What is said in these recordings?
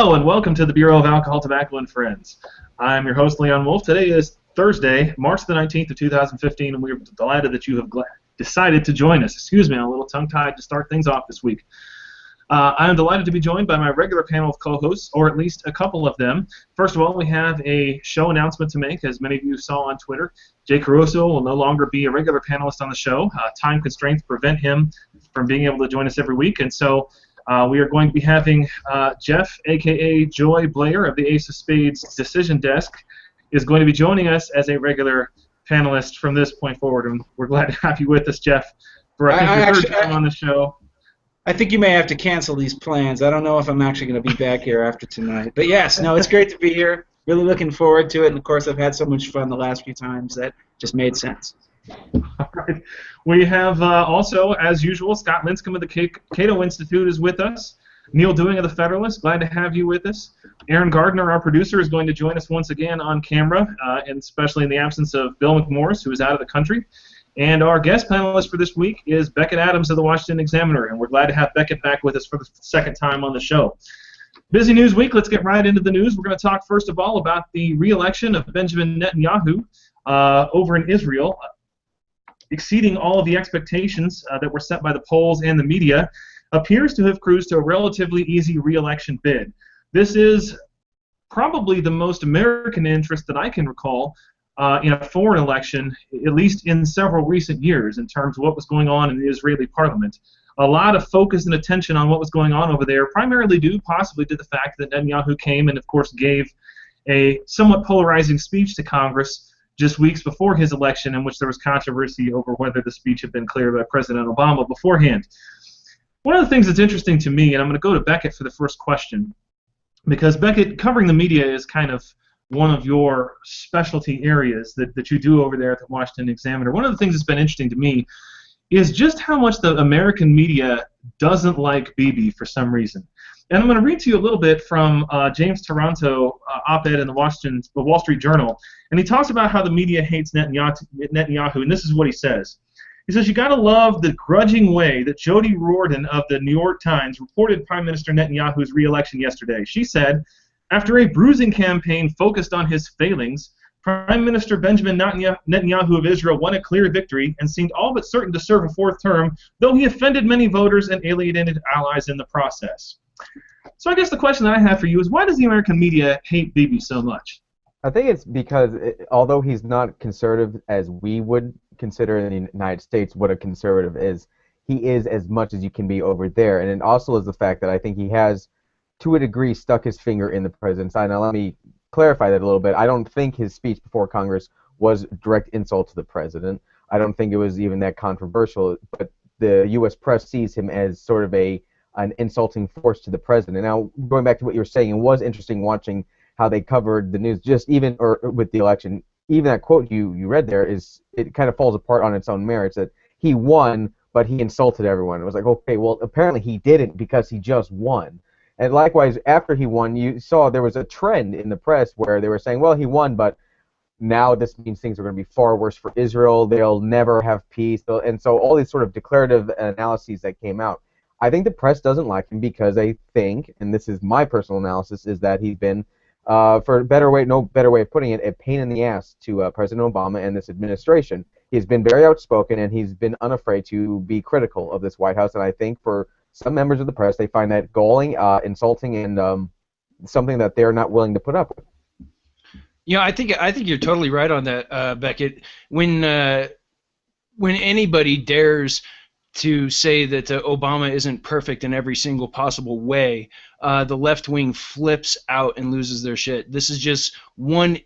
Hello and welcome to the Bureau of Alcohol, Tobacco, and Friends. I'm your host, Leon Wolf. Today is Thursday, March the 19th of 2015, and we're delighted that you have decided to join us. Excuse me, I'm a little tongue-tied to start things off this week. I am delighted to be joined by my regular panel of co-hosts, or at least a couple of them. First of all, we have a show announcement to make. As many of you saw on Twitter, Jay Caruso will no longer be a regular panelist on the show. Time constraints prevent him from being able to join us every week, and so we are going to be having Jeff, a.k.a. Jeff Blehar of the AoSHQ Decision Des, is going to be joining us as a regular panelist from this point forward, and we're glad to have you with us, Jeff, for I think your third time on the show. I think you may have to cancel these plans. I don't know if I'm actually going to be back here after tonight. But yes, no, it's great to be here. Really looking forward to it, and of course I've had so much fun the last few times that just made sense. All right. We have also, as usual, Scott Lincicome of the Cato Institute is with us. Neal of the Federalist, glad to have you with us. Aaron Gardner, our producer, is going to join us once again on camera, and especially in the absence of Bill McMorris, who is out of the country. And our guest panelist for this week is Beckett Adams of the Washington Examiner, and we're glad to have Beckett back with us for the second time on the show. Busy news week. Let's get right into the news. We're going to talk first of all about the re-election of Benjamin Netanyahu over in Israel, exceeding all of the expectations that were set by the polls and the media, appears to have cruised to a relatively easy re-election bid. This is probably the most American interest that I can recall in a foreign election, at least in several recent years, in terms of what was going on in the Israeli parliament. A lot of focus and attention on what was going on over there, primarily due possibly to the fact that Netanyahu came and, of course, gave a somewhat polarizing speech to Congress just weeks before his election, in which there was controversy over whether the speech had been cleared by President Obama beforehand. One of the things that's interesting to me, and I'm going to go to Beckett for the first question, because Beckett, covering the media is kind of one of your specialty areas that you do over there at the Washington Examiner. One of the things that's been interesting to me is just how much the American media doesn't like Bibi for some reason. And I'm going to read to you a little bit from James Taranto op-ed in the Wall Street Journal, and he talks about how the media hates Netanyahu, and this is what he says. He says, "You got to love the grudging way that Jody Riordan of the New York Times reported Prime Minister Netanyahu's re-election yesterday. She said, after a bruising campaign focused on his failings, Prime Minister Benjamin Netanyahu of Israel won a clear victory and seemed all but certain to serve a fourth term, though he offended many voters and alienated allies in the process." So I guess the question that I have for you is, why does the American media hate Bibi so much? I think it's because, although he's not conservative as we would consider in the United States what a conservative is, he is as much as you can be over there. And it also is the fact that I think he has, to a degree, stuck his finger in the president's eye. Now let me clarify that a little bit. I don't think his speech before Congress was direct insult to the president. I don't think it was even that controversial, but the U.S. press sees him as sort of an insulting force to the president. Now, going back to what you were saying, it was interesting watching how they covered the news, just even or with the election. Even that quote you read there it kind of falls apart on its own merits, that he won, but he insulted everyone. It was like, okay, well, apparently he didn't because he just won. And likewise, after he won, you saw there was a trend in the press where they were saying, well, he won, but now this means things are going to be far worse for Israel. They'll never have peace. And so all these sort of declarative analyses that came out, I think the press doesn't like him because they think, and this is my personal analysis, is that he's been, for no better way of putting it, a pain in the ass to President Obama and this administration. He's been very outspoken, and he's been unafraid to be critical of this White House, and I think for some members of the press, they find that galling, insulting, and something that they're not willing to put up with. You know, I think you're totally right on that, Beckett. When anybody dares to say that Obama isn't perfect in every single possible way, the left wing flips out and loses their shit. This is just one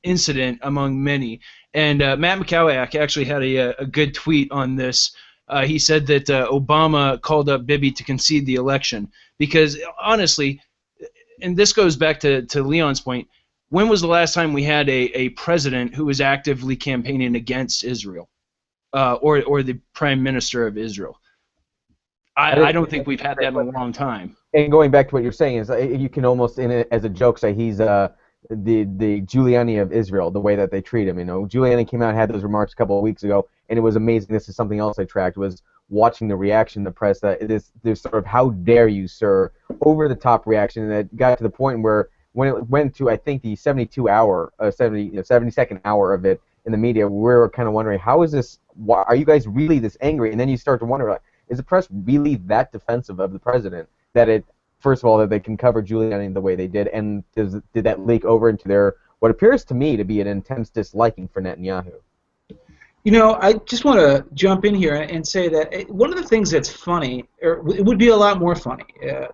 incident among many. And Matt McCowak actually had a good tweet on this. He said that Obama called up Bibi to concede the election because, honestly, and this goes back to Leon's point, when was the last time we had a president who was actively campaigning against Israel or the prime minister of Israel? I don't think we've had that in a long time. And going back to what you're saying is you can almost, as a joke, say he's the Giuliani of Israel, the way that they treat him. You know, Giuliani came out and had those remarks a couple of weeks ago, and it was amazing. This is something else I tracked, was watching the reaction in the press, that there's sort of "how dare you, sir," over the top reaction, and it got to the point where when it went to, I think, the 72-second hour of it in the media, we were kind of wondering, how is this? Why are you guys really this angry? And then you start to wonder, like, is the press really that defensive of the president that it, first of all, that they can cover Giuliani the way they did, and did that leak over into their, what appears to me to be an intense disliking for Netanyahu? You know, I just want to jump in here and say that one of the things that's funny, or it would be a lot more funny,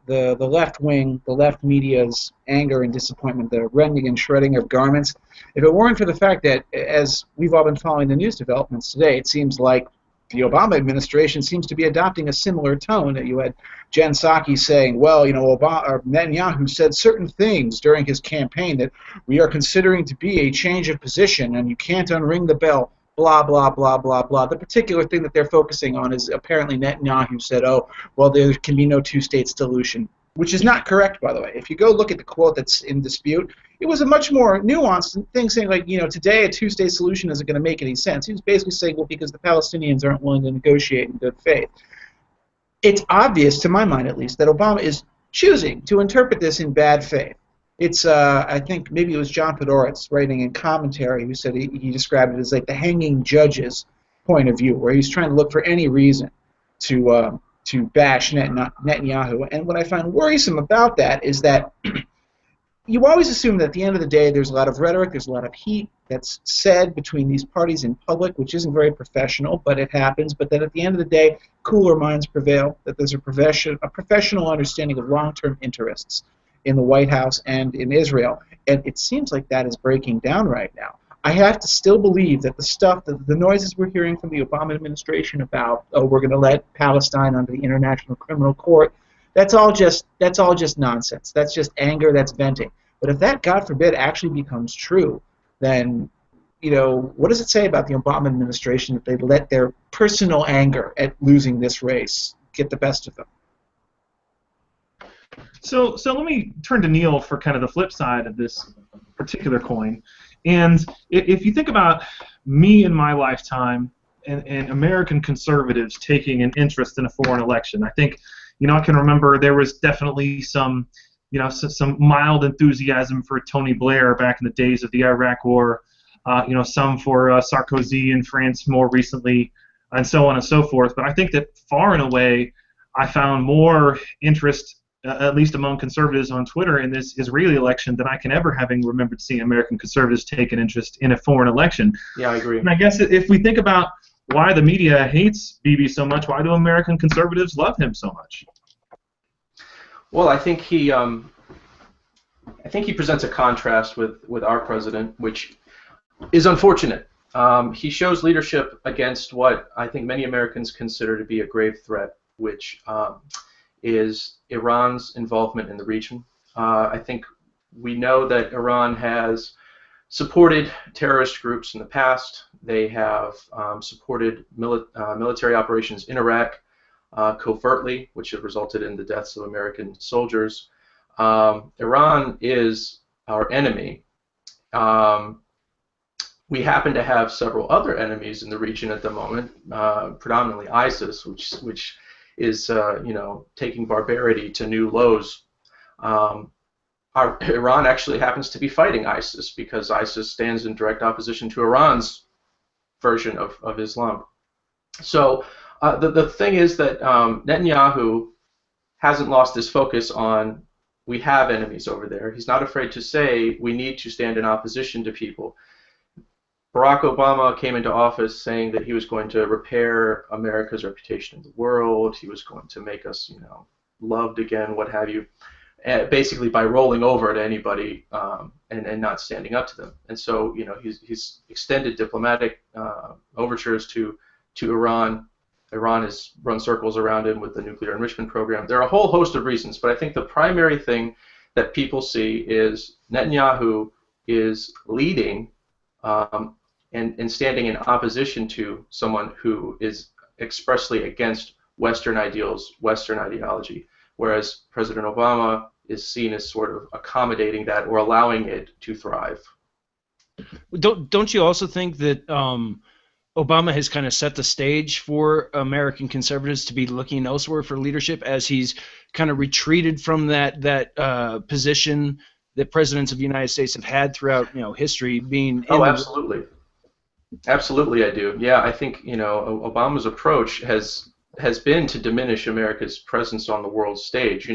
the left wing, the left media's anger and disappointment, the rending and shredding of garments, if it weren't for the fact that, as we've all been following the news developments today, it seems like the Obama administration seems to be adopting a similar tone. You had Jen Psaki saying, well, you know, Netanyahu said certain things during his campaign that we are considering to be a change of position, and you can't unring the bell. Blah, blah, blah, blah, blah. The particular thing that they're focusing on is apparently Netanyahu said, oh, well, there can be no two-state solution, which is not correct, by the way. If you go look at the quote that's in dispute, it was a much more nuanced thing saying, like, you know, today a two-state solution isn't going to make any sense. He was basically saying, well, because the Palestinians aren't willing to negotiate in good faith. It's obvious, to my mind at least, that Obama is choosing to interpret this in bad faith. It's, I think maybe it was John Podhoretz writing in commentary who said he described it as like the hanging judge's point of view, where he's trying to look for any reason to bash Netanyahu. And what I find worrisome about that is that you always assume that at the end of the day there's a lot of rhetoric, there's a lot of heat that's said between these parties in public, which isn't very professional, but it happens. But that at the end of the day, cooler minds prevail, that there's a professional understanding of long-term interests in the White House and in Israel, and it seems like that is breaking down right now. I have to still believe that the noises we're hearing from the Obama administration about, oh, we're going to let Palestine under the International Criminal Court, that's all just nonsense. That's just anger, that's venting. But if that, God forbid, actually becomes true, then, you know, what does it say about the Obama administration that they let their personal anger at losing this race get the best of them? So let me turn to Neal for kind of the flip side of this particular coin. And if you think about me in my lifetime and American conservatives taking an interest in a foreign election, I think, you know, I can remember there was definitely some mild enthusiasm for Tony Blair back in the days of the Iraq War, you know, some for Sarkozy in France more recently, and so on and so forth. But I think that far and away, I found more interest, at least among conservatives on Twitter, in this Israeli election than I can ever having remembered seeing American conservatives take an interest in a foreign election. Yeah, I agree. And I guess if we think about why the media hates Bibi so much, why do American conservatives love him so much? Well, I think he presents a contrast with our president, which is unfortunate. He shows leadership against what I think many Americans consider to be a grave threat, which is Iran's involvement in the region. I think we know that Iran has supported terrorist groups in the past. They have supported military operations in Iraq covertly, which have resulted in the deaths of American soldiers. Iran is our enemy. We happen to have several other enemies in the region at the moment, predominantly ISIS, which is taking barbarity to new lows. Iran actually happens to be fighting ISIS because ISIS stands in direct opposition to Iran's version of Islam. So the thing is that Netanyahu hasn't lost his focus on we have enemies over there. He's not afraid to say we need to stand in opposition to people. Barack Obama came into office saying that he was going to repair America's reputation in the world. He was going to make us, loved again, what have you, basically by rolling over to anybody and not standing up to them. And so, he's extended diplomatic overtures to Iran. Iran has run circles around him with the nuclear enrichment program. There are a whole host of reasons, but I think the primary thing that people see is Netanyahu is leading and standing in opposition to someone who is expressly against Western ideals, Western ideology, whereas President Obama is seen as sort of accommodating that or allowing it to thrive. Don't you also think that Obama has kind of set the stage for American conservatives to be looking elsewhere for leadership as he's kind of retreated from that position that presidents of the United States have had throughout history, being Oh, absolutely. Absolutely, I do. Yeah, I think Obama's approach has been to diminish America's presence on the world stage.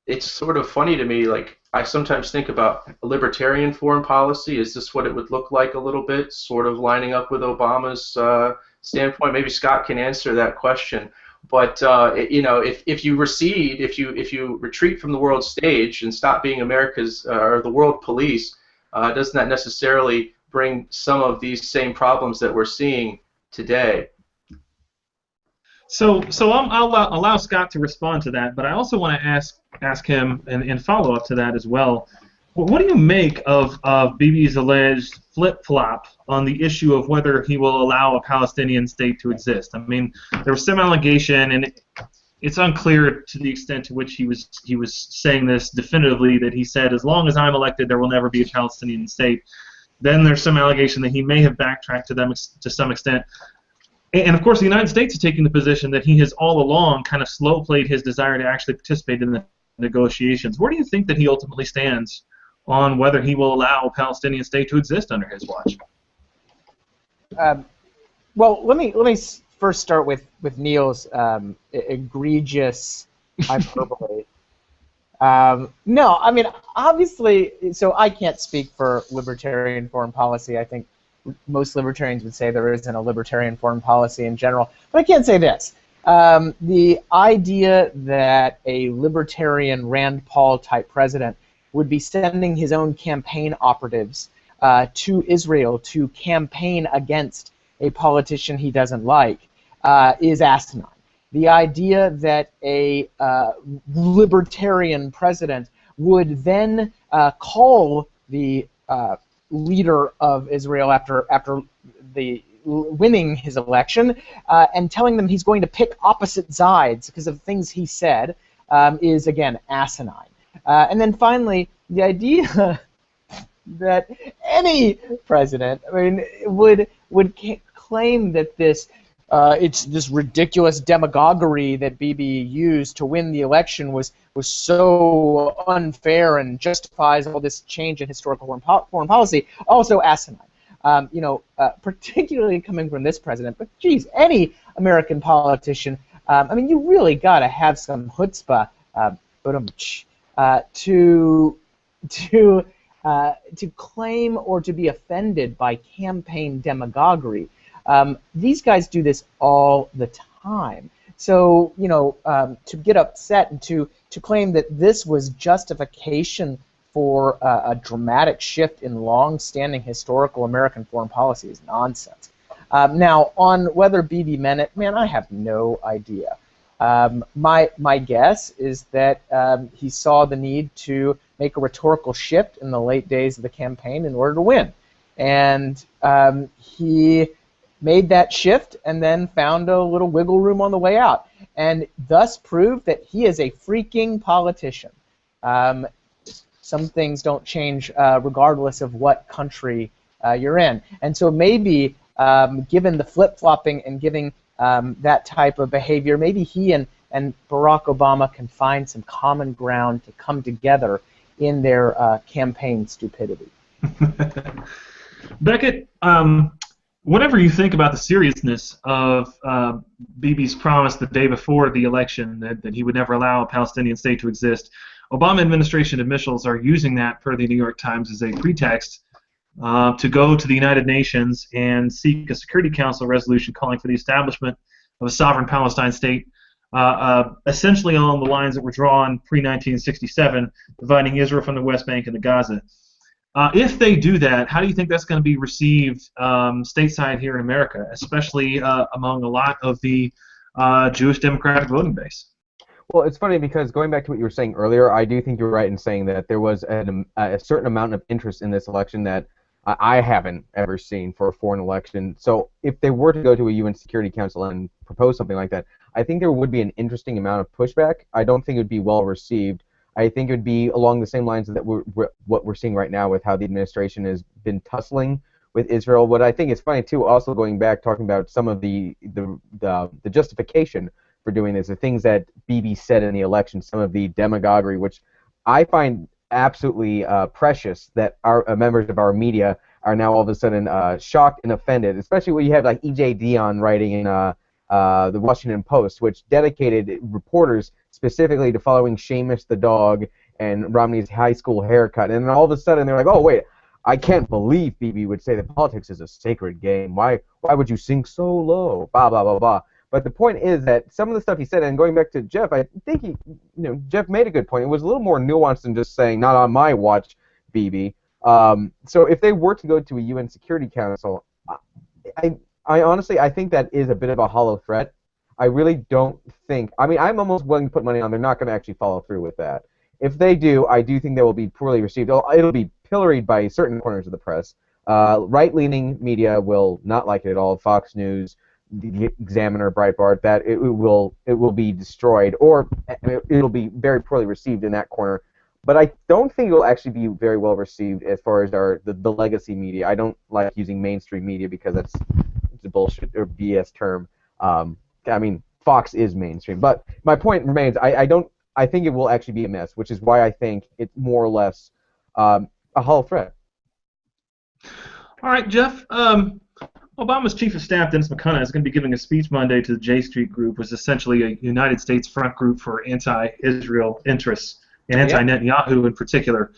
It's sort of funny to me. Like, I sometimes think about libertarian foreign policy. Is this what it would look like a little bit, sort of lining up with Obama's standpoint? Maybe Scott can answer that question. But if you recede, if you retreat from the world stage and stop being America's or the world police, doesn't that necessarily bring some of these same problems that we're seeing today? So I'll allow Scott to respond to that, but I also want to ask him and follow up to that as well. What do you make of Bibi's alleged flip-flop on the issue of whether he will allow a Palestinian state to exist? I mean, there was some allegation, and it's unclear to the extent to which he was saying this definitively, that he said, as long as I'm elected, there will never be a Palestinian state. Then there's some allegation that he may have backtracked to some extent. And of course, the United States is taking the position that he has all along kind of slow-played his desire to actually participate in the negotiations. Where do you think that he ultimately stands on whether he will allow a Palestinian state to exist under his watch? Well, let me first start with Neal's egregious hyperbole. No, I mean, obviously, so I can't speak for libertarian foreign policy. I think most libertarians would say there isn't a libertarian foreign policy in general. But I can say this. The idea that a libertarian Rand Paul type president would be sending his own campaign operatives to Israel to campaign against a politician he doesn't like is asinine. The idea that a libertarian president would then call the leader of Israel after winning his election and telling them he's going to pick opposite sides because of things he said is, again, asinine. And then finally, the idea that any president, would claim that it's this ridiculous demagoguery that Bibi used to win the election was so unfair and justifies all this change in historical foreign policy, also asinine. Particularly coming from this president, but geez, any American politician, you really got to have some chutzpah, to claim or to be offended by campaign demagoguery. These guys do this all the time. So, to get upset and to claim that this was justification for a dramatic shift in long-standing historical American foreign policy is nonsense. Now, on whether Bibi meant it, man, I have no idea. My guess is that he saw the need to make a rhetorical shift in the late days of the campaign in order to win. And he made that shift and then found a little wiggle room on the way out, and thus proved that he is a freaking politician. Some things don't change regardless of what country you're in. And so maybe, given the flip-flopping and giving that type of behavior, maybe he and Barack Obama can find some common ground to come together in their campaign stupidity. Beckett, whatever you think about the seriousness of Bibi's promise the day before the election that he would never allow a Palestinian state to exist, Obama administration officials are using that, per the New York Times, as a pretext to go to the United Nations and seek a Security Council resolution calling for the establishment of a sovereign Palestine state, essentially along the lines that were drawn pre-1967, dividing Israel from the West Bank and the Gaza. If they do that, how do you think that's going to be received stateside here in America, especially among a lot of the Jewish Democratic voting base? Well, it's funny because going back to what you were saying earlier, I do think you're right in saying that there was a certain amount of interest in this election that I haven't ever seen for a foreign election. So if they were to go to a UN Security Council and propose something like that, I think there would be an interesting amount of pushback. I don't think it would be well received. I think it would be along the same lines that what we're seeing right now with how the administration has been tussling with Israel. What I think is funny too, also going back talking about some of the justification for doing this, the things that Bibi said in the election, some of the demagoguery, which I find absolutely precious, that our members of our media are now all of a sudden shocked and offended, especially when you have like E.J. Dionne writing in the Washington Post, which dedicated reporters specifically to following Seamus the dog and Romney's high school haircut, and then all of a sudden they're like, oh wait, I can't believe Bibi would say that politics is a sacred game. Why would you sink so low? Blah blah blah blah. But the point is that some of the stuff he said, and going back to Jeff, I think Jeff made a good point. It was a little more nuanced than just saying, not on my watch, Bibi. So if they were to go to a UN Security Council, I honestly, I think that is a bit of a hollow threat. I really don't think, I mean, I'm almost willing to put money on they're not going to actually follow through with that. If they do, I do think they will be poorly received. It'll be pilloried by certain corners of the press. Right-leaning media will not like it at all. Fox News, the Examiner, Breitbart, that it will be destroyed, or it'll be very poorly received in that corner. But I don't think it will actually be very well received as far as the legacy media. I don't like using mainstream media because it's a bullshit or BS term. I mean, Fox is mainstream, but my point remains. I think it will actually be a mess, which is why I think it's more or less a hollow threat. All right, Jeff. Obama's chief of staff, Dennis McCunnough, is going to be giving a speech Monday to the J Street Group, which is essentially a United States front group for anti-Israel interests and anti-Netanyahu in particular.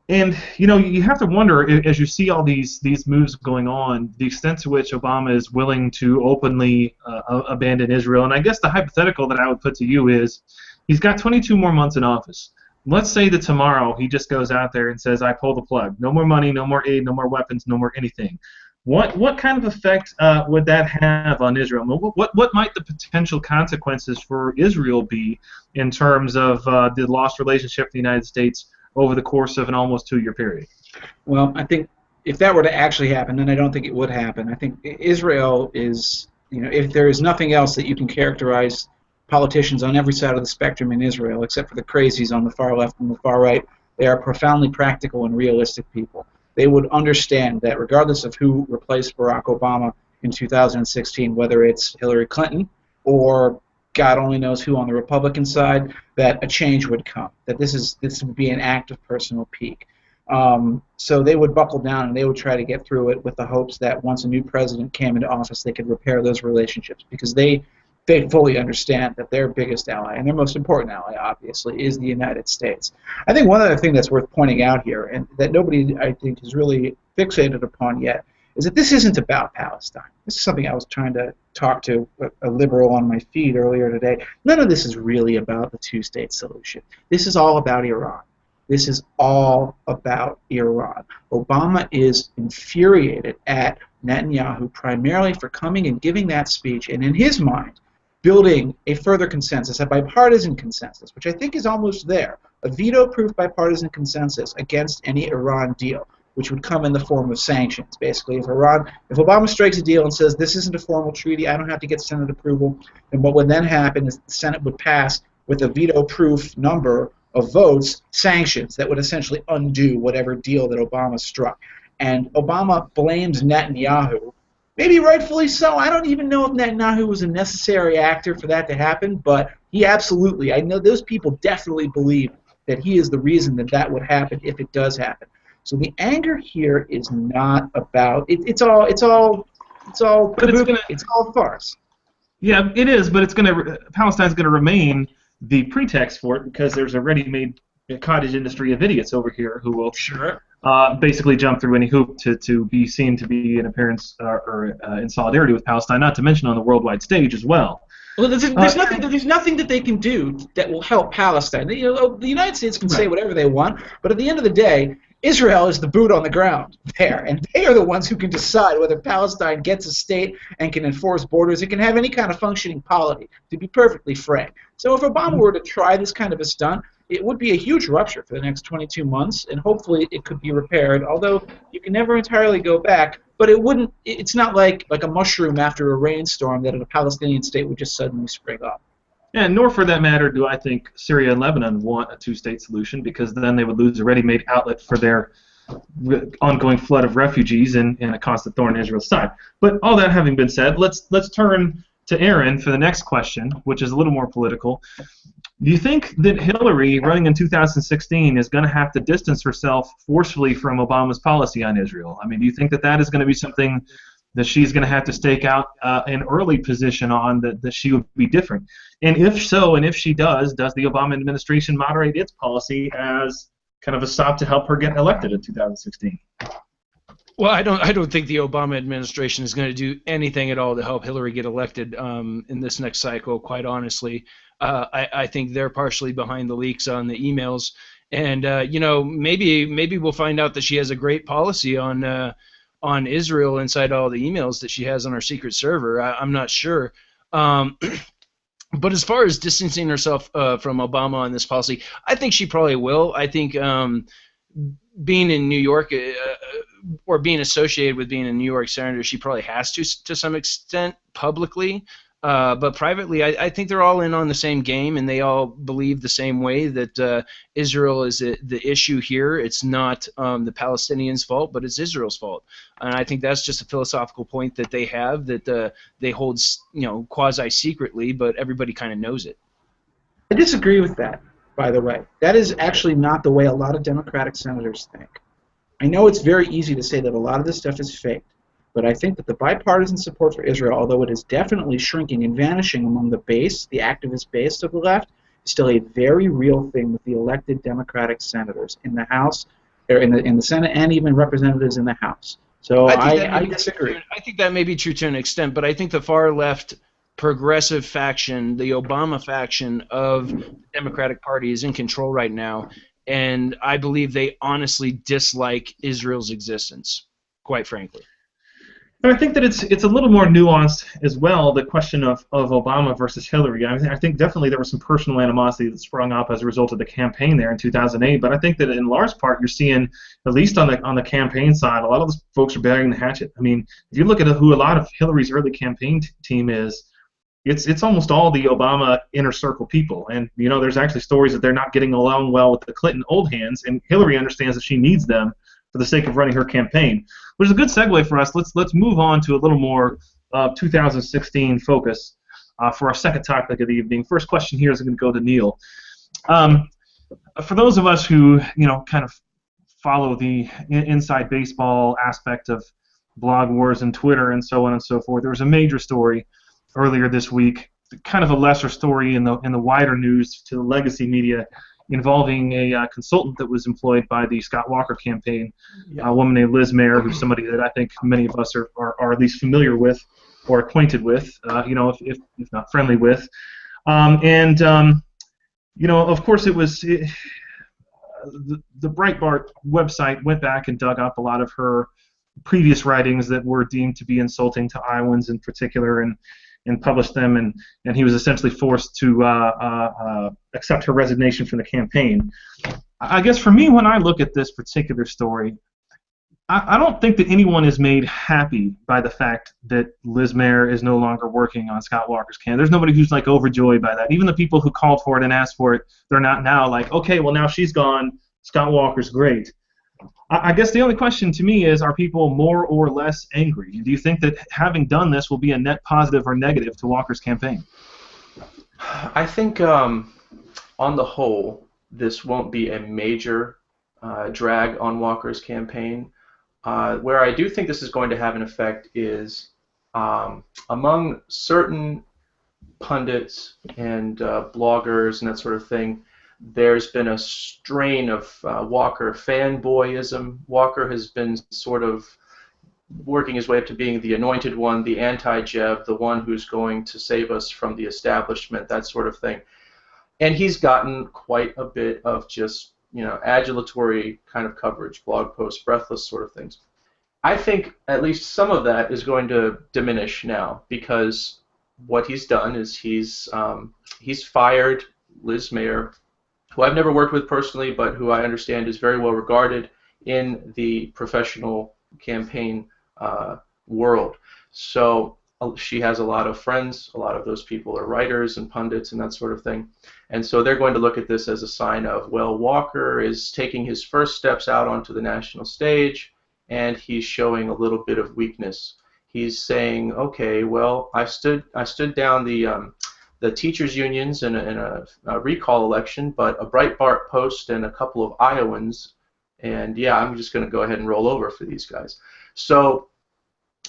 And you have to wonder, as you see all these moves going on, the extent to which Obama is willing to openly abandon Israel. And I guess the hypothetical that I would put to you is, he's got 22 more months in office. Let's say that tomorrow he just goes out there and says, I pull the plug. No more money, no more aid, no more weapons, no more anything. What kind of effect would that have on Israel? What might the potential consequences for Israel be in terms of the lost relationship with the United States over the course of an almost 2-year period? Well, I think if that were to actually happen, and I don't think it would happen, I think Israel is, if there is nothing else that you can characterize politicians on every side of the spectrum in Israel, except for the crazies on the far left and the far right, they are profoundly practical and realistic people. They would understand that regardless of who replaced Barack Obama in 2016, whether it's Hillary Clinton or God only knows who on the Republican side, that a change would come, that this would be an act of personal pique. So they would buckle down and they would try to get through it with the hopes that once a new president came into office, they could repair those relationships, because they fully understand that their biggest ally, and their most important ally, obviously, is the United States. I think one other thing that's worth pointing out here, and that nobody, I think, is really fixated upon yet, is that this isn't about Palestine. This is something I was trying to talk to a liberal on my feed earlier today. None of this is really about the two-state solution. This is all about Iran. This is all about Iran. Obama is infuriated at Netanyahu primarily for coming and giving that speech, and in his mind, building a further consensus, a bipartisan consensus, which I think is almost there, a veto-proof bipartisan consensus against any Iran deal, which would come in the form of sanctions. Basically, if Obama strikes a deal and says, this isn't a formal treaty, I don't have to get Senate approval, then what would then happen is the Senate would pass, with a veto-proof number of votes, sanctions that would essentially undo whatever deal that Obama struck. And Obama blames Netanyahu, maybe rightfully so. I don't even know if Netanyahu was a necessary actor for that to happen, but he absolutely, I know those people definitely believe that he is the reason that that would happen if it does happen. So the anger here is not about it's all farce. Yeah, it is, but Palestine's going to remain the pretext for it, because there's a ready-made cottage industry of idiots over here who will basically jump through any hoop to be seen to be in appearance or in solidarity with Palestine, not to mention on the worldwide stage as well. Well, there's nothing that they can do that will help Palestine. The United States can say whatever they want, but at the end of the day, Israel is the boot on the ground there, and they are the ones who can decide whether Palestine gets a state and can enforce borders. It can have any kind of functioning polity, to be perfectly frank. So if Obama were to try this kind of a stunt, it would be a huge rupture for the next 22 months, and hopefully it could be repaired, although you can never entirely go back. But it's not like a mushroom after a rainstorm that a Palestinian state would just suddenly spring up. And nor, for that matter, do I think Syria and Lebanon want a two-state solution, because then they would lose a ready-made outlet for their ongoing flood of refugees and a constant thorn in Israel's side. But all that having been said, let's turn to Aaron for the next question, which is a little more political. Do you think that Hillary, running in 2016, is going to have to distance herself forcefully from Obama's policy on Israel? I mean, do you think that is going to be something that she's going to have to stake out an early position on, that she would be different? And if so, and if she does the Obama administration moderate its policy as kind of a stop to help her get elected in 2016? Well, I don't think the Obama administration is going to do anything at all to help Hillary get elected in this next cycle, quite honestly. I think they're partially behind the leaks on the emails, and maybe we'll find out that she has a great policy on Israel inside all the emails that she has on her secret server. I'm not sure. But as far as distancing herself from Obama on this policy, I think she probably will. I think being in New York or being associated with being a New York senator, she probably has to some extent publicly. But privately, I think they're all in on the same game, and they all believe the same way that Israel is the issue here. It's not the Palestinians' fault, but it's Israel's fault. And I think that's just a philosophical point that they have, that they hold, quasi-secretly, but everybody kind of knows it. I disagree with that, by the way. That is actually not the way a lot of Democratic senators think. I know it's very easy to say that a lot of this stuff is faked, but I think that the bipartisan support for Israel, although it is definitely shrinking and vanishing among the base, the activist base of the left, is still a very real thing with the elected Democratic senators in the House, or in the Senate, and even representatives in the House. So I disagree. I think that may be true to an extent, but I think the far left progressive faction, the Obama faction of the Democratic Party, is in control right now, and I believe they honestly dislike Israel's existence, quite frankly. And I think that it's a little more nuanced as well, the question of Obama versus Hillary. I think definitely there was some personal animosity that sprung up as a result of the campaign there in 2008, but I think that in large part you're seeing, at least on the campaign side, a lot of those folks are bearing the hatchet. I mean, if you look at who a lot of Hillary's early campaign team is, it's almost all the Obama inner circle people. And, there's actually stories that they're not getting along well with the Clinton old hands, and Hillary understands that she needs them for the sake of running her campaign. Which is a good segue for us. Let's move on to a little more 2016 focus for our second topic of the evening. First question here is going to go to Neal. For those of us who kind of follow the inside baseball aspect of blog wars and Twitter and so on and so forth, there was a major story earlier this week, kind of a lesser story in the wider news to the legacy media, involving a consultant that was employed by the Scott Walker campaign, a woman named Liz Mayer, who's somebody that I think many of us are at least familiar with or acquainted with, if not friendly with. Of course, it was the Breitbart website went back and dug up a lot of her previous writings that were deemed to be insulting to Iowans in particular, and published them, and he was essentially forced to accept her resignation from the campaign. I guess for me, when I look at this particular story, I don't think that anyone is made happy by the fact that Liz Mayer is no longer working on Scott Walker's campaign. There's nobody who's overjoyed by that. Even the people who called for it and asked for it, they're not now like, okay, well now she's gone, Scott Walker's great. I guess the only question to me is, are people more or less angry? Do you think that having done this will be a net positive or negative to Walker's campaign? I think on the whole, this won't be a major drag on Walker's campaign. Where I do think this is going to have an effect is among certain pundits and bloggers and that sort of thing. There's been a strain of Walker fanboyism. Walker has been sort of working his way up to being the anointed one, the anti-Jeb, the one who's going to save us from the establishment, that sort of thing. And he's gotten quite a bit of just, adulatory kind of coverage, blog posts, breathless sort of things. I think at least some of that is going to diminish now, because what he's done is he's fired Liz Mayer, who I've never worked with personally, but who I understand is very well regarded in the professional campaign world. So she has a lot of friends. A lot of those people are writers and pundits and that sort of thing. And so they're going to look at this as a sign of, well, Walker is taking his first steps out onto the national stage, and he's showing a little bit of weakness. He's saying, okay, well, I stood down the teachers' unions in a recall election, but a Breitbart post and a couple of Iowans, and yeah, I'm just going to go ahead and roll over for these guys. So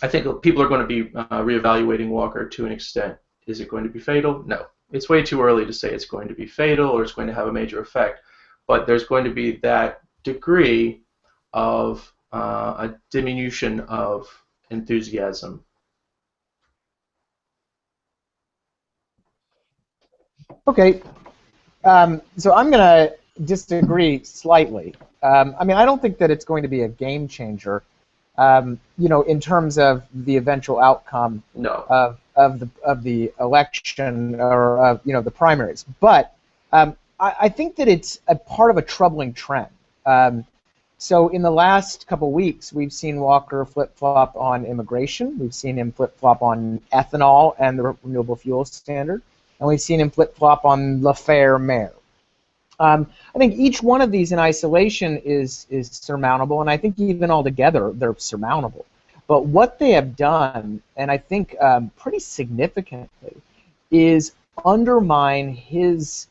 I think people are going to be reevaluating Walker to an extent. Is it going to be fatal? No. It's way too early to say it's going to be fatal or it's going to have a major effect, but there's going to be that degree of a diminution of enthusiasm. Okay, so I'm going to disagree slightly. I mean, I don't think that it's going to be a game changer, in terms of the eventual outcome No. of the election or of the primaries. But I think that it's a part of a troubling trend. So in the last couple of weeks, we've seen Walker flip-flop on immigration. We've seen him flip-flop on ethanol and the renewable fuel standard. And we've seen him flip-flop on the fair mayor. I think each one of these in isolation is surmountable, and I think even all together they're surmountable. But what they have done, and I think pretty significantly, is undermine his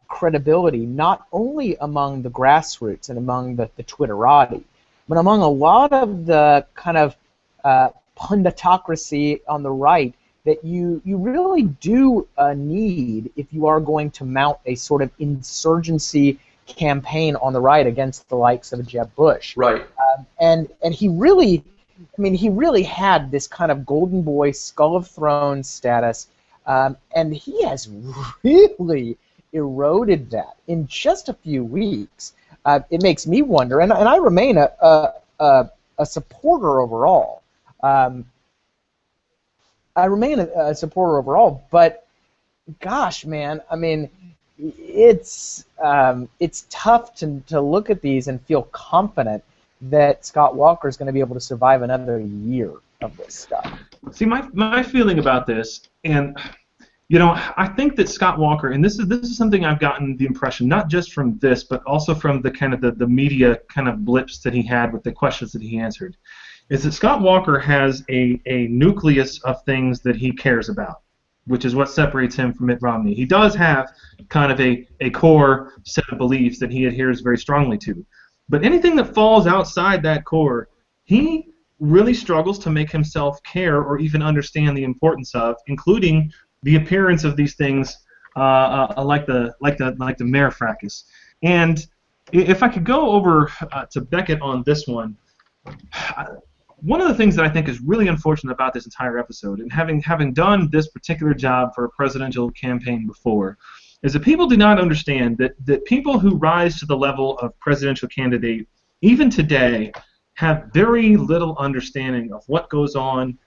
credibility not only among the grassroots and among the Twitterati, but among a lot of the kind of punditocracy on the right that you really do need if you are going to mount a sort of insurgency campaign on the right against the likes of Jeb Bush. Right. And he really, he really had this kind of golden boy, skull of thrones status, and he has really eroded that in just a few weeks. It makes me wonder, and I remain a supporter overall. I remain a supporter overall, but gosh, man, it's tough to look at these and feel confident that Scott Walker is going to be able to survive another year of this stuff. See, my feeling about this, and I think that Scott Walker, and this is something I've gotten the impression, not just from this, but also from the kind of the media kind of blips that he had with the questions that he answered, is that Scott Walker has a nucleus of things that he cares about, which is what separates him from Mitt Romney. He does have kind of a core set of beliefs that he adheres very strongly to. But anything that falls outside that core, he really struggles to make himself care or even understand the importance of, including the appearance of these things like the mayor fracas. And if I could go over to Beckett on this one, one of the things that I think is really unfortunate about this entire episode, and having done this particular job for a presidential campaign before, is that people do not understand that people who rise to the level of presidential candidate, even today, have very little understanding of what goes on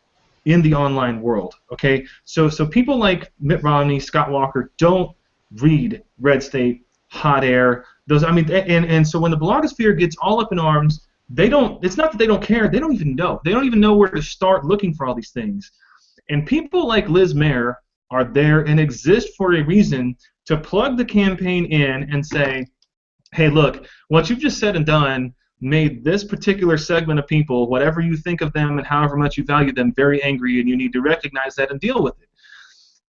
in the online world. Okay, so people like Mitt Romney, Scott Walker don't read Red State, Hot Air. Those, and so when the blogosphere gets all up in arms, they don't. It's not that they don't care. They don't even know. They don't even know where to start looking for all these things. And people like Liz Mayer are there and exist for a reason to plug the campaign in and say, hey, look, what you've just said and done made this particular segment of people, whatever you think of them and however much you value them, very angry, and you need to recognize that and deal with it.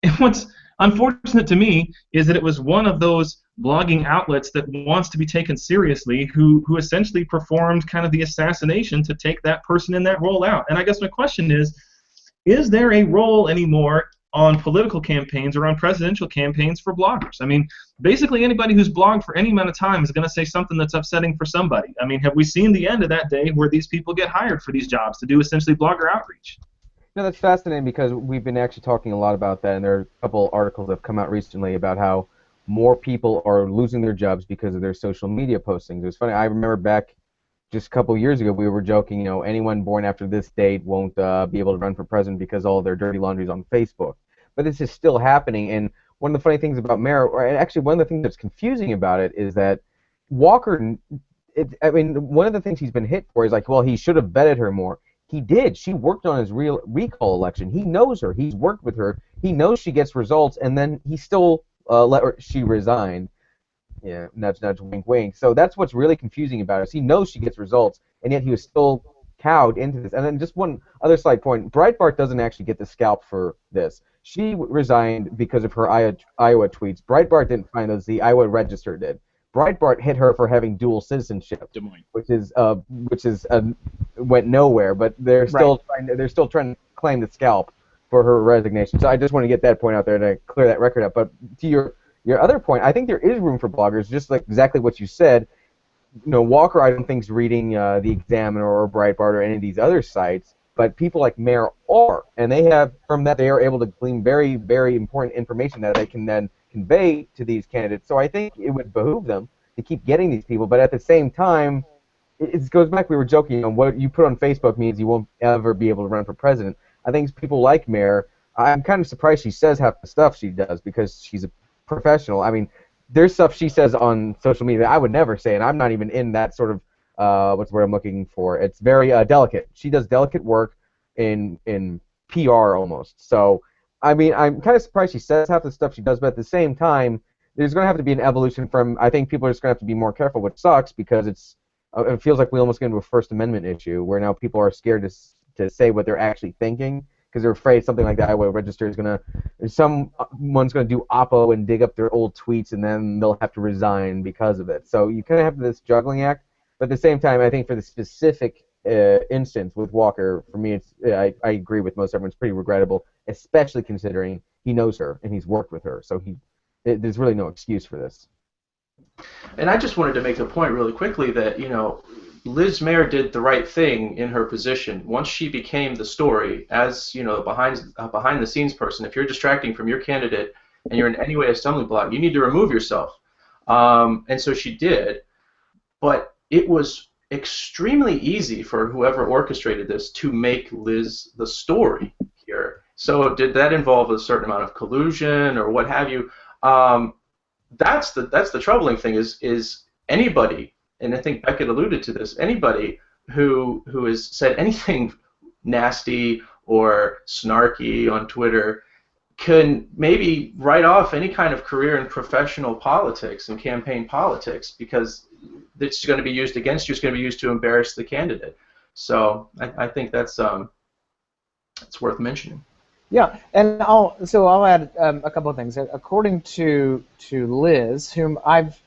And what's unfortunate to me is that it was one of those blogging outlets that wants to be taken seriously who essentially performed kind of the assassination to take that person in that role out. And I guess my question is there a role anymore on political campaigns or on presidential campaigns for bloggers? Basically anybody who's blogged for any amount of time is going to say something that's upsetting for somebody. Have we seen the end of that day where these people get hired for these jobs to do essentially blogger outreach? No, that's fascinating because we've been actually talking a lot about that, and there are a couple articles that have come out recently about how more people are losing their jobs because of their social media postings. It was funny. I remember back just a couple years ago, we were joking, anyone born after this date won't be able to run for president because all their dirty laundry is on Facebook. But this is still happening, and one of the funny things about Mayer, or actually one of the things that's confusing about it, is that Walker, one of the things he's been hit for is like, well, he should have vetted her more. He did. She worked on his recall election. He knows her. He's worked with her. He knows she gets results, and then he still she resigned. Yeah, nudge, nudge, wink, wink. So that's what's really confusing about it. He knows she gets results, and yet he was still cowed into this. And then just one other side point: Breitbart doesn't actually get the scalp for this. She resigned because of her Iowa tweets. Breitbart didn't find those; the Iowa Register did. Breitbart hit her for having dual citizenship, Des Moines. which went nowhere. But they're still trying to claim the scalp for her resignation. So I just want to get that point out there to clear that record up. But to your other point, I think there is room for bloggers, just like exactly what you said. Walker, I don't think is reading the Examiner or Breitbart or any of these other sites, but people like Mayer are, and they are able to glean very, very important information that they can then convey to these candidates. So I think it would behoove them to keep getting these people, but at the same time, it goes back. We were joking on what you put on Facebook means you won't ever be able to run for president. I think people like Mayer. I'm kind of surprised she says half the stuff she does because she's a professional. I mean, there's stuff she says on social media that I would never say, and I'm not even in that sort of what's the word I'm looking for. It's very delicate. She does delicate work in PR almost. So, I mean, I'm kind of surprised she says half the stuff she does, but at the same time, there's going to have to be an evolution from. I think people are just going to have to be more careful, which sucks because it feels like we almost get into a First Amendment issue where now people are scared to say what they're actually thinking, because they're afraid something like the Iowa Register is someone's going to do oppo and dig up their old tweets, and then they'll have to resign because of it. So you kind of have this juggling act, but at the same time, I think for the specific instance with Walker, for me, I agree with most everyone. It's pretty regrettable, especially considering he knows her and he's worked with her. So there's really no excuse for this. And I just wanted to make the point really quickly that, Liz Mayer did the right thing in her position. Once she became the story, as behind the scenes person, if you're distracting from your candidate and you're in any way a stumbling block, you need to remove yourself. And so she did, but it was extremely easy for whoever orchestrated this to make Liz the story here. So did that involve a certain amount of collusion or what have you? That's the troubling thing is anybody. And I think Beckett alluded to this. Anybody who has said anything nasty or snarky on Twitter can maybe write off any kind of career in professional politics and campaign politics because it's going to be used against you. It's going to be used to embarrass the candidate. So I think that's it's worth mentioning. Yeah, and I'll add a couple of things. According to Liz, whom I've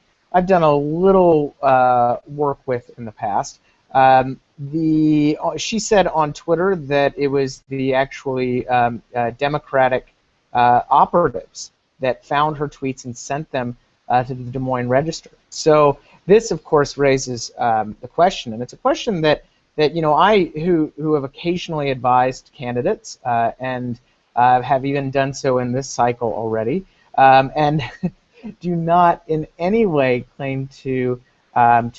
done a little work with in the past. She said on Twitter that it was the actually Democratic operatives that found her tweets and sent them to the Des Moines Register. So this, of course, raises the question, and it's a question that I who have occasionally advised candidates and have even done so in this cycle already, and do not in any way claim to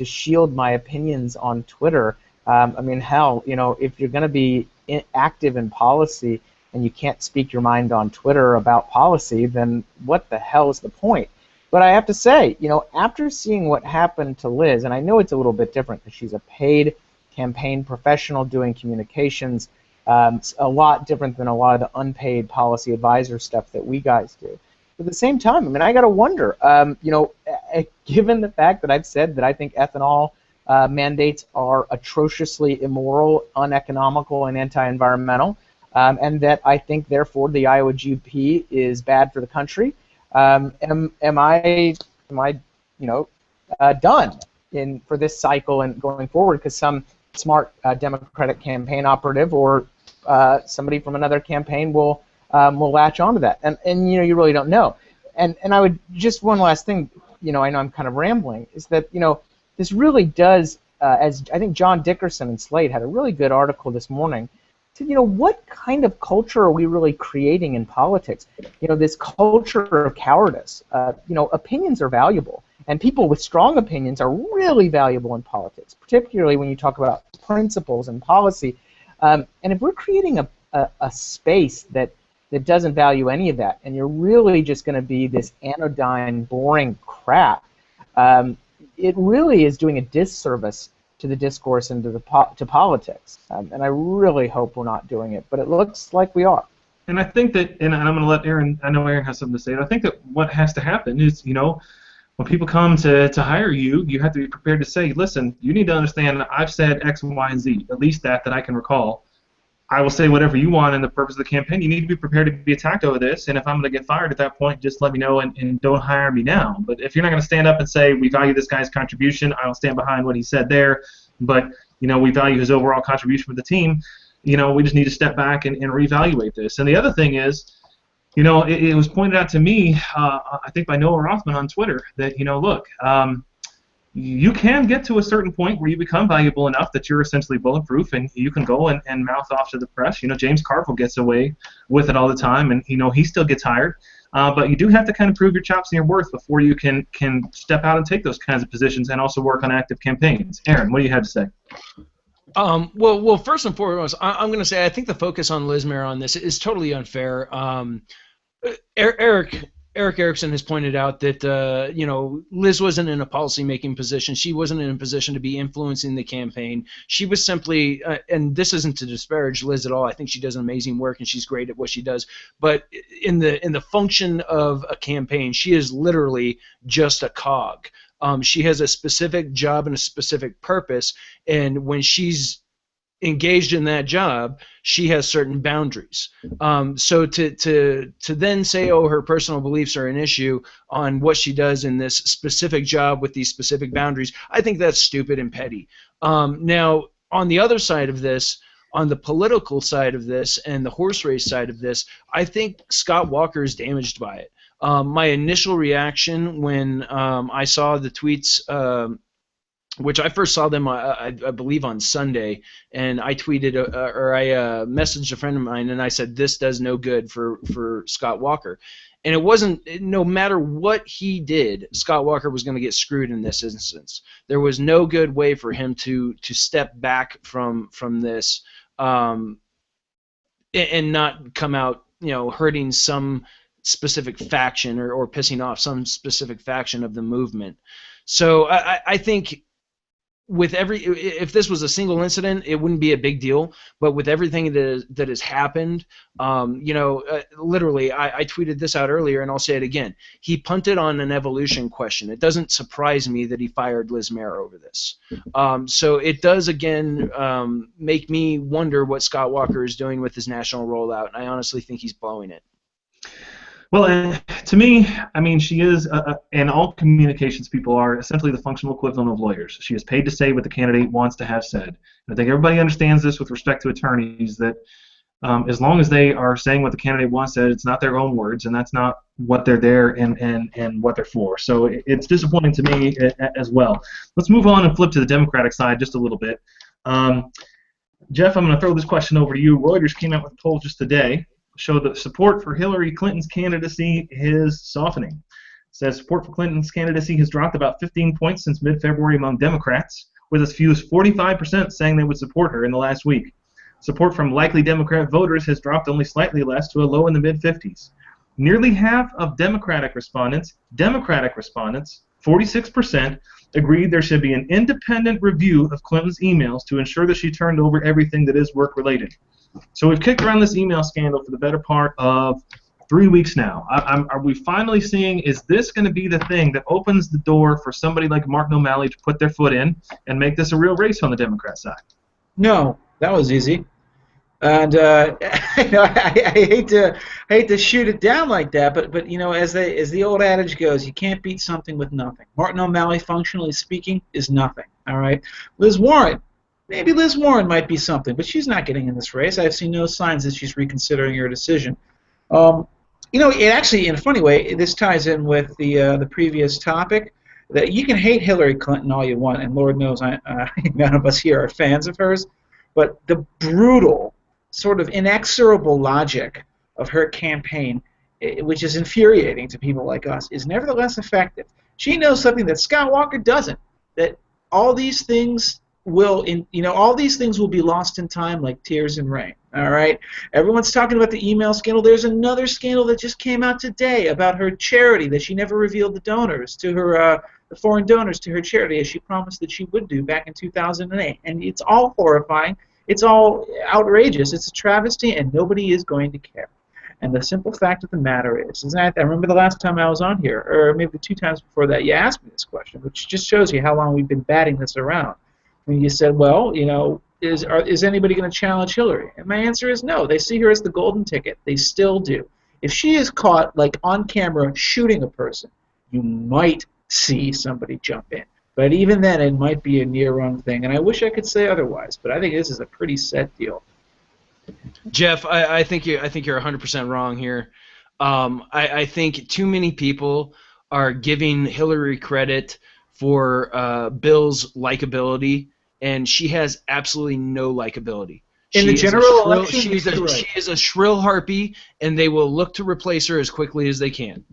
shield my opinions on Twitter. I mean, hell, if you're going to be active in policy and you can't speak your mind on Twitter about policy, then what the hell is the point? But I have to say, after seeing what happened to Liz, and I know it's a little bit different because she's a paid campaign professional doing communications, it's a lot different than a lot of the unpaid policy advisor stuff that we guys do. But at the same time, I mean, I got to wonder, given the fact that I've said that I think ethanol mandates are atrociously immoral, uneconomical, and anti-environmental, and that I think, therefore, the Iowa GOP is bad for the country, am I done for this cycle and going forward because some smart Democratic campaign operative or somebody from another campaign will latch onto that, and you really don't know. And I would just one last thing, I know I'm kind of rambling, is that this really does, as I think John Dickerson and Slate had a really good article this morning. Said, what kind of culture are we really creating in politics? This culture of cowardice. Opinions are valuable, and people with strong opinions are really valuable in politics, particularly when you talk about principles and policy. And if we're creating a space that doesn't value any of that, and you're really just going to be this anodyne, boring crap, it really is doing a disservice to the discourse and to politics. And I really hope we're not doing it, but it looks like we are. And I think that, and I'm going to let Aaron, I know Aaron has something to say, but I think that what has to happen is, when people come to hire you, you have to be prepared to say, listen, you need to understand that I've said X, Y, and Z, at least that I can recall. I will say whatever you want in the purpose of the campaign. You need to be prepared to be attacked over this, and if I'm going to get fired at that point, just let me know and don't hire me now. But if you're not going to stand up and say, we value this guy's contribution, I will stand behind what he said there, but we value his overall contribution for the team, we just need to step back and reevaluate this. And the other thing is, it was pointed out to me, I think by Noah Rothman on Twitter, that, look, you can get to a certain point where you become valuable enough that you're essentially bulletproof and you can go and mouth off to the press. James Carville gets away with it all the time, and, he still gets hired. But you do have to kind of prove your chops and your worth before you can step out and take those kinds of positions and also work on active campaigns. Aaron, what do you have to say? Well, first and foremost, I'm going to say I think the focus on Liz Mayer on this is totally unfair. Eric Erickson has pointed out that Liz wasn't in a policy-making position. She wasn't in a position to be influencing the campaign. She was simply, and this isn't to disparage Liz at all. I think she does amazing work and she's great at what she does. But in the function of a campaign, she is literally just a cog. She has a specific job and a specific purpose, and when she's engaged in that job, she has certain boundaries. So to then say, oh, her personal beliefs are an issue on what she does in this specific job with these specific boundaries, I think that's stupid and petty. Now, on the other side of this, on the political side of this and the horse race side of this, I think Scott Walker is damaged by it. My initial reaction when I saw the tweets, which I first saw them, I believe, on Sunday, and I tweeted or I messaged a friend of mine, and I said, this does no good for Scott Walker. And it wasn't, no matter what he did, Scott Walker was going to get screwed in this instance. There was no good way for him to step back from this and not come out, hurting some specific faction or pissing off some specific faction of the movement. So I think if this was a single incident, it wouldn't be a big deal. But with everything that has happened, literally, I tweeted this out earlier, and I'll say it again. He punted on an evolution question. It doesn't surprise me that he fired Liz Mayer over this. So it does, again, make me wonder what Scott Walker is doing with his national rollout. And I honestly think he's blowing it. Well, to me, I mean, she is, and all communications people are essentially the functional equivalent of lawyers. She is paid to say what the candidate wants to have said. And I think everybody understands this with respect to attorneys, that as long as they are saying what the candidate wants said, it's not their own words, and that's not what they're there and what they're for. So it's disappointing to me as well. Let's move on and flip to the Democratic side just a little bit. Jeff, I'm going to throw this question over to you. Reuters came out with a poll just today. Show that support for Hillary Clinton's candidacy is softening. It says support for Clinton's candidacy has dropped about 15 points since mid-February among Democrats, with as few as 45% saying they would support her in the last week. Support from likely Democrat voters has dropped only slightly less to a low in the mid-50s. Nearly half of Democratic respondents, 46%, agreed there should be an independent review of Clinton's emails to ensure that she turned over everything that is work-related. So we've kicked around this email scandal for the better part of 3 weeks now. Are we finally seeing, is this going to be the thing that opens the door for somebody like Martin O'Malley to put their foot in and make this a real race on the Democrat side? No, that was easy. And I hate to shoot it down like that, but as the old adage goes, you can't beat something with nothing. Martin O'Malley, functionally speaking, is nothing. All right, Liz Warren. Maybe Liz Warren might be something, but she's not getting in this race. I've seen no signs that she's reconsidering her decision. It actually, in a funny way, this ties in with the previous topic, that you can hate Hillary Clinton all you want, and Lord knows none of us here are fans of hers, but the brutal, sort of inexorable logic of her campaign, which is infuriating to people like us, is nevertheless effective. She knows something that Scott Walker doesn't, that all these things will be lost in time like tears in rain. All right, everyone's talking about the email scandal. There's another scandal that just came out today about her charity, that she never revealed the donors to her, the foreign donors to her charity, as she promised that she would do back in 2008. And it's all horrifying. It's all outrageous. It's a travesty, and nobody is going to care. And the simple fact of the matter is that I remember the last time I was on here, or maybe the 2 times before that, you asked me this question, which just shows you how long we've been batting this around. And you said, well, is anybody going to challenge Hillary? And my answer is no. They see her as the golden ticket. They still do. If she is caught, like, on camera shooting a person, you might see somebody jump in. But even then, it might be a near-run thing. And I wish I could say otherwise, but I think this is a pretty set deal. Jeff, I think you're 100% wrong here. I think too many people are giving Hillary credit for Bill's likability, and she has absolutely no likability. In the general election, she is a shrill harpy, and they will look to replace her as quickly as they can.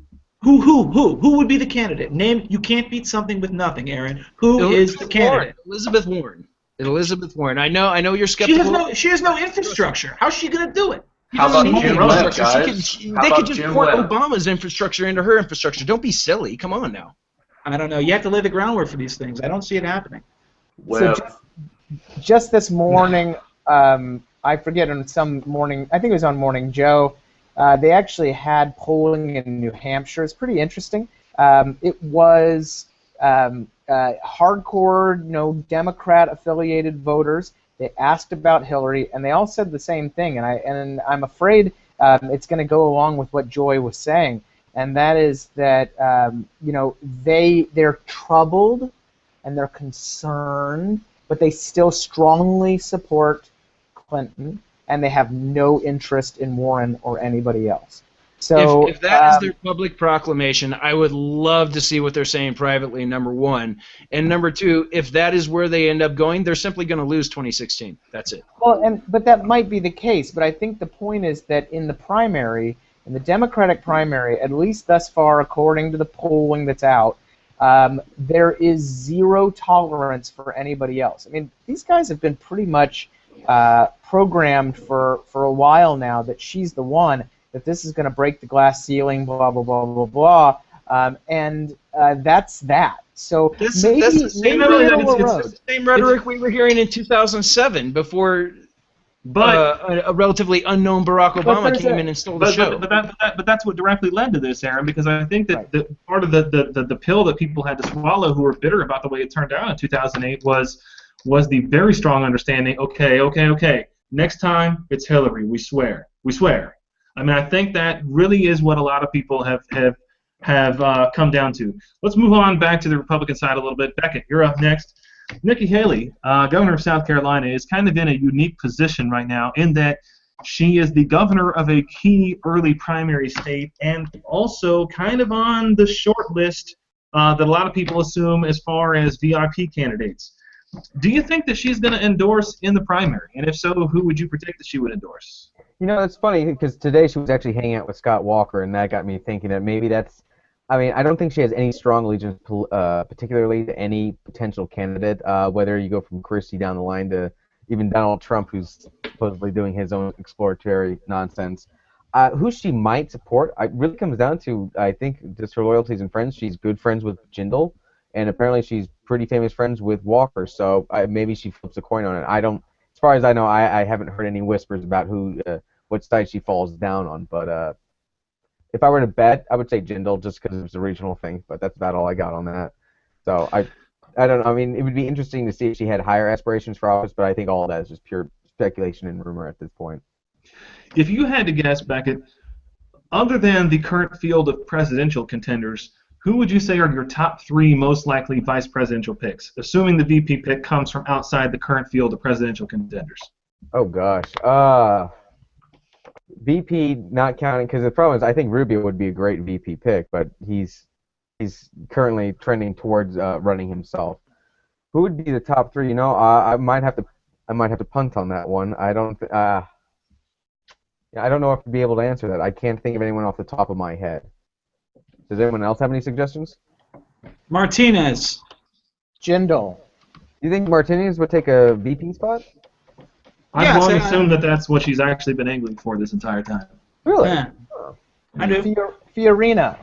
Who would be the candidate? Name. You can't beat something with nothing, Aaron. Who is the candidate? Elizabeth Warren. Elizabeth Warren. I know you're skeptical. She has no infrastructure. How's she going to do it? How about Jim Webb, guys? They could just port Obama's infrastructure into her infrastructure. Don't be silly. Come on now. I don't know. You have to lay the groundwork for these things. I don't see it happening. Well, so just this morning, I forget on some morning, I think it was on Morning Joe, they actually had polling in New Hampshire. It's pretty interesting. It was hardcore, Democrat-affiliated voters. They asked about Hillary, and they all said the same thing. And I'm afraid it's going to go along with what Joy was saying, and that is that they're troubled and they're concerned, but they still strongly support Clinton, and they have no interest in Warren or anybody else. So if that is their public proclamation, I would love to see what they're saying privately, number one. And number two, if that is where they end up going, they're simply going to lose 2016. That's it. Well, but that might be the case. But I think the point is that in the primary, in the Democratic primary, at least thus far, according to the polling that's out, there is zero tolerance for anybody else. I mean, these guys have been pretty much programmed for a while now that she's the one, that this is going to break the glass ceiling, blah, blah, blah, blah, blah, and that's that. So it's the same rhetoric we were hearing in 2007 before a relatively unknown Barack Obama came in and stole the show. But that's what directly led to this, Aaron, because I think that part of the pill that people had to swallow who were bitter about the way it turned out in 2008 was the very strong understanding, okay, next time it's Hillary, we swear. I mean, I think that really is what a lot of people have come down to. Let's move on back to the Republican side a little bit. Beckett, you're up next. Nikki Haley, governor of South Carolina, is kind of in a unique position right now in that she is the governor of a key early primary state and also kind of on the short list that a lot of people assume as far as VIP candidates. Do you think that she's going to endorse in the primary? And if so, who would you predict that she would endorse? It's funny because today she was actually hanging out with Scott Walker, and that got me thinking that maybe that's... I mean, I don't think she has any strong allegiance, particularly to any potential candidate, whether you go from Christie down the line to even Donald Trump, who's supposedly doing his own exploratory nonsense. Who she might support, it really comes down to, I think, just her loyalties and friends. She's good friends with Jindal, and apparently she's pretty famous friends with Walker, so maybe she flips a coin on it. As far as I know, I haven't heard any whispers about what side she falls down on, but if I were to bet, I would say Jindal just because it's a regional thing, but that's about all I got on that. So I don't know. I mean, it would be interesting to see if she had higher aspirations for office, but I think all of that is just pure speculation and rumor at this point. If you had to guess, Beckett, other than the current field of presidential contenders, who would you say are your top 3 most likely vice presidential picks, assuming the VP pick comes from outside the current field of presidential contenders? Oh, gosh. VP not counting, because the problem is I think Rubio would be a great VP pick, but he's currently trending towards running himself. Who would be the top 3? I might have to punt on that one. I don't know if I'd be able to answer that. I can't think of anyone off the top of my head. Does anyone else have any suggestions? Martinez. Jindal. You think Martinez would take a VP spot? I've long assumed that that's what she's actually been angling for this entire time. Really? Yeah. I do. Fiorina.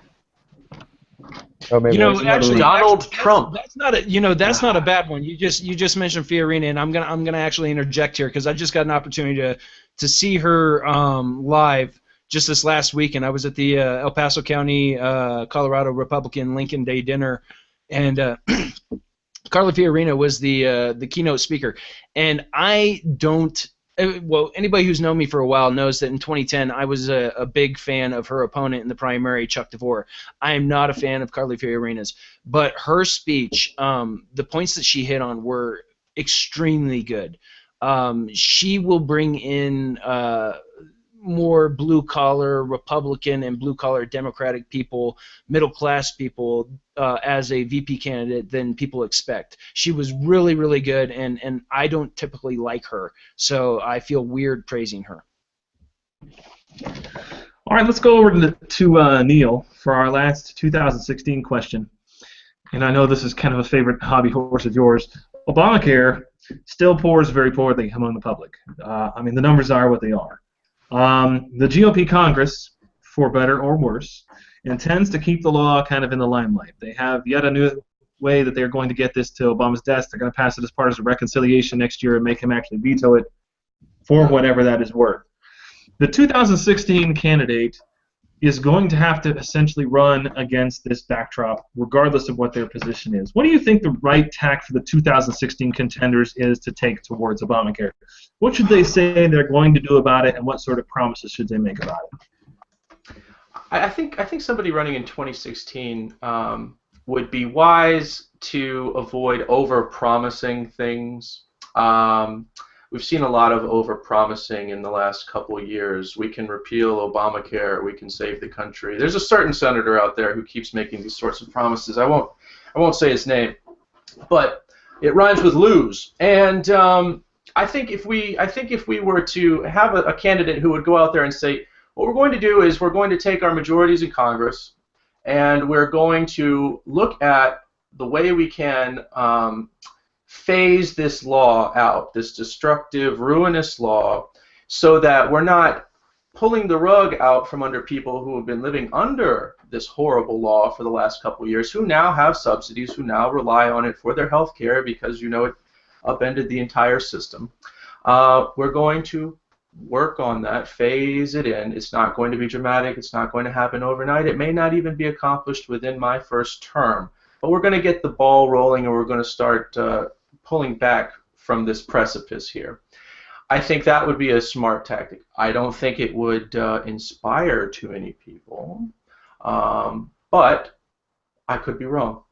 Oh, maybe actually, Donald Trump. That's not a bad one. You just mentioned Fiorina, and I'm gonna actually interject here because I just got an opportunity to see her live just this last weekend, I was at the El Paso County, Colorado Republican Lincoln Day dinner, and Carly Fiorina was the keynote speaker. And I don't. Well, anybody who's known me for a while knows that in 2010 I was a big fan of her opponent in the primary, Chuck DeVore. I am not a fan of Carly Fiorina's, but her speech, the points that she hit on were extremely good. She will bring in more blue-collar Republican and blue-collar Democratic people, middle-class people, as a VP candidate than people expect. She was really, really good, and I don't typically like her, so I feel weird praising her. All right, let's go over to Neal for our last 2016 question. And I know this is kind of a favorite hobby horse of yours. Obamacare still pours very poorly among the public. I mean, the numbers are what they are. The GOP Congress, for better or worse, intends to keep the law kind of in the limelight. They have yet a new way that they're going to get this to Obama's desk. They're going to pass it as part of the reconciliation next year and make him actually veto it for whatever that is worth. The 2016 candidate is going to have to essentially run against this backdrop regardless of what their position is. What do you think the right tack for the 2016 contenders is to take towards Obamacare? What should they say they're going to do about it, and what sort of promises should they make about it? I think somebody running in 2016 would be wise to avoid over-promising things. We've seen a lot of over-promising in the last couple of years. We can repeal Obamacare. We can save the country. There's a certain senator out there who keeps making these sorts of promises. I won't say his name, but it rhymes with lose. And I think if we were to have a candidate who would go out there and say, what we're going to do is we're going to take our majorities in Congress, and we're going to look at the way we can phase this law out, this destructive, ruinous law, so that we're not pulling the rug out from under people who have been living under this horrible law for the last couple of years, who now have subsidies, who now rely on it for their health care because, it upended the entire system. We're going to work on that, phase it in. It's not going to be dramatic. It's not going to happen overnight. It may not even be accomplished within my first term. But we're going to get the ball rolling, and we're going to start pulling back from this precipice here. I think that would be a smart tactic. I don't think it would inspire too many people, but I could be wrong.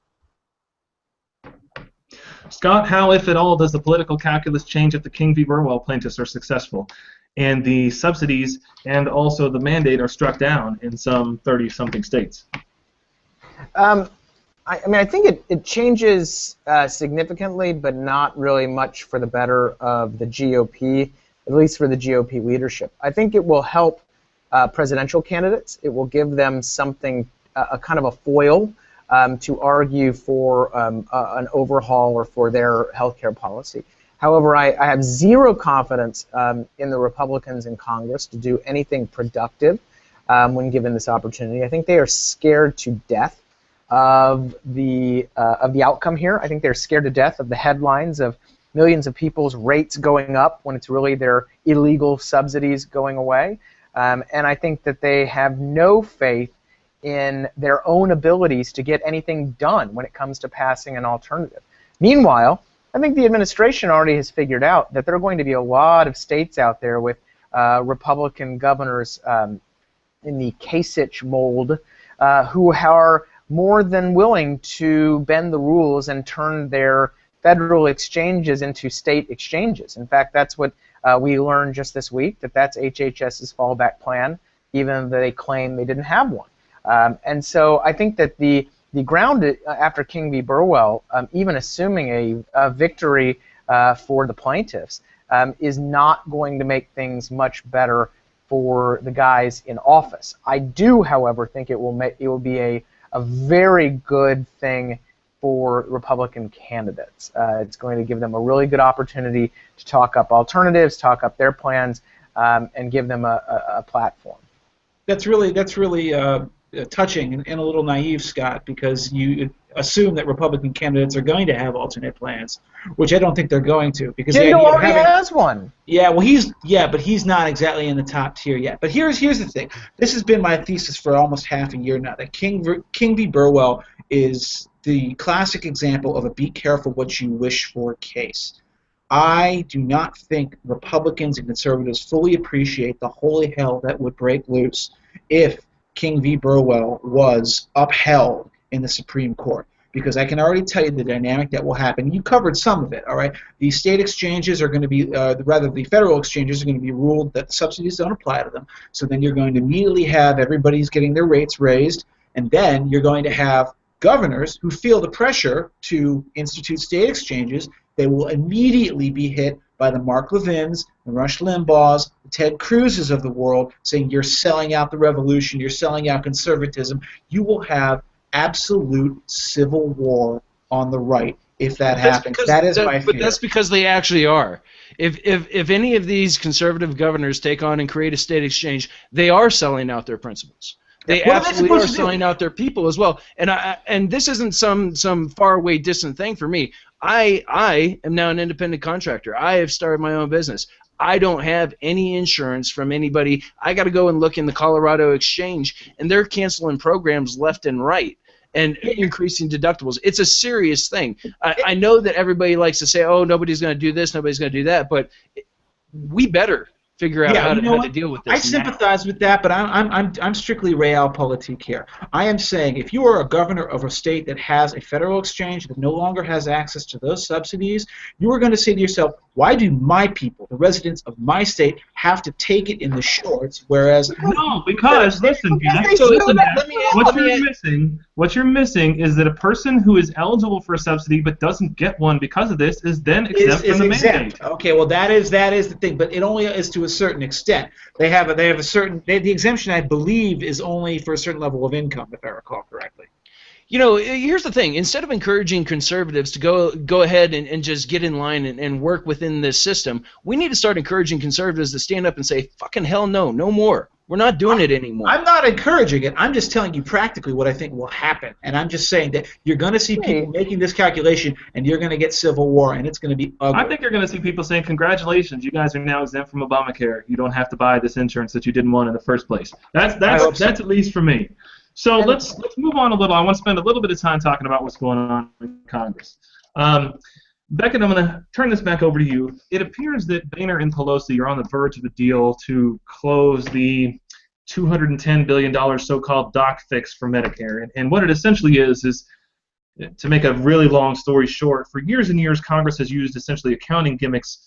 Scott, how, if at all, does the political calculus change if the King v. Burwell plaintiffs are successful and the subsidies and also the mandate are struck down in some 30-something states? I think it changes significantly, but not really much for the better of the GOP, at least for the GOP leadership. I think it will help presidential candidates. It will give them something, a kind of a foil to argue for an overhaul or for their healthcare policy. However, I have zero confidence in the Republicans in Congress to do anything productive when given this opportunity. I think they are scared to death of the outcome here. I think they're scared to death of the headlines of millions of people's rates going up when it's really their illegal subsidies going away. And I think that they have no faith in their own abilities to get anything done when it comes to passing an alternative. Meanwhile, I think the administration already has figured out that there are going to be a lot of states out there with Republican governors in the Kasich mold who are more than willing to bend the rules and turn their federal exchanges into state exchanges. In fact, that's what we learned just this week, that's HHS's fallback plan, even though they claim they didn't have one. And so I think that the ground after King v. Burwell, even assuming a victory for the plaintiffs, is not going to make things much better for the guys in office. I do, however, think it will be a very good thing for Republican candidates. It's going to give them a really good opportunity to talk up alternatives, talk up their plans, and give them a platform. That's really touching and a little naive, Scott, because you assume that Republican candidates are going to have alternate plans, which I don't think they're going to. Because the Jindal idea of already having, has one. yeah, well, but he's not exactly in the top tier yet. But here's the thing. This has been my thesis for almost half a year now, that King v. Burwell is the classic example of a be careful what you wish for case. I do not think Republicans and conservatives fully appreciate the holy hell that would break loose if King v. Burwell was upheld in the Supreme Court. Because I can already tell you the dynamic that will happen. You covered some of it, all right? The state exchanges are going to be, rather the federal exchanges are going to be ruled that subsidies don't apply to them. So then you're going to immediately have everybody's getting their rates raised, and then you're going to have governors who feel the pressure to institute state exchanges. They will immediately be hit by the Mark Levins, the Rush Limbaughs, the Ted Cruzes of the world, saying you're selling out the revolution, you're selling out conservatism. You will have absolute civil war on the right if that happens. That is my fear. But that's because they actually are. If any of these conservative governors take on and create a state exchange, they are selling out their principles. They absolutely are selling out their people as well. And this isn't some faraway distant thing for me. I am now an independent contractor. I have started my own business. I don't have any insurance from anybody. I got to go and look in the Colorado Exchange, and they're canceling programs left and right and increasing deductibles. It's a serious thing. I know that everybody likes to say, oh, nobody's going to do this, nobody's going to do that, but we better figure out how to deal with this. I sympathize with that, but I'm strictly realpolitik here. I am saying if you are a governor of a state that has a federal exchange that no longer has access to those subsidies, you are going to say to yourself, why do my people, the residents of my state, have to take it in the shorts, whereas no, because listen, Jack, what you're missing is that a person who is eligible for a subsidy but doesn't get one because of this is then exempt from the mandate. Okay, well that is the thing, but it only is to a certain extent. They have a certain the exemption, I believe, is only for a certain level of income, if I recall correctly. You know, here's the thing. Instead of encouraging conservatives to go ahead and just get in line and work within this system, we need to start encouraging conservatives to stand up and say, fucking hell no, no more. We're not doing it anymore. I'm not encouraging it. I'm just telling you practically what I think will happen. And I'm just saying that you're going to see people making this calculation, and you're going to get civil war, and it's going to be ugly. I think you're going to see people saying, congratulations, you guys are now exempt from Obamacare. You don't have to buy this insurance that you didn't want in the first place. That's at least for me. So let's move on a little. I want to spend a little bit of time talking about what's going on in Congress. Beckett, I'm going to turn this back over to you. It appears that Boehner and Pelosi are on the verge of a deal to close the $210 billion so-called doc fix for Medicare. And what it essentially is, to make a really long story short, for years and years, Congress has used essentially accounting gimmicks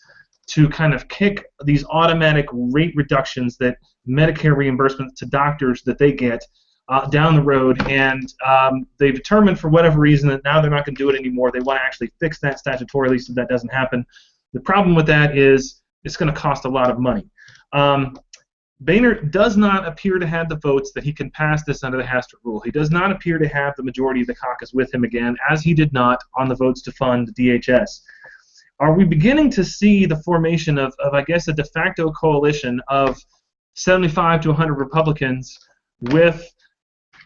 to kind of kick these automatic rate reductions that Medicare reimbursements to doctors that they get down the road, and they've determined for whatever reason that now they're not going to do it anymore. They want to actually fix that statutorily so that doesn't happen. The problem with that is it's going to cost a lot of money. Boehner does not appear to have the votes that he can pass this under the Hastert rule. He does not appear to have the majority of the caucus with him again, as he did not on the votes to fund DHS. Are we beginning to see the formation of I guess, a de facto coalition of 75 to 100 Republicans with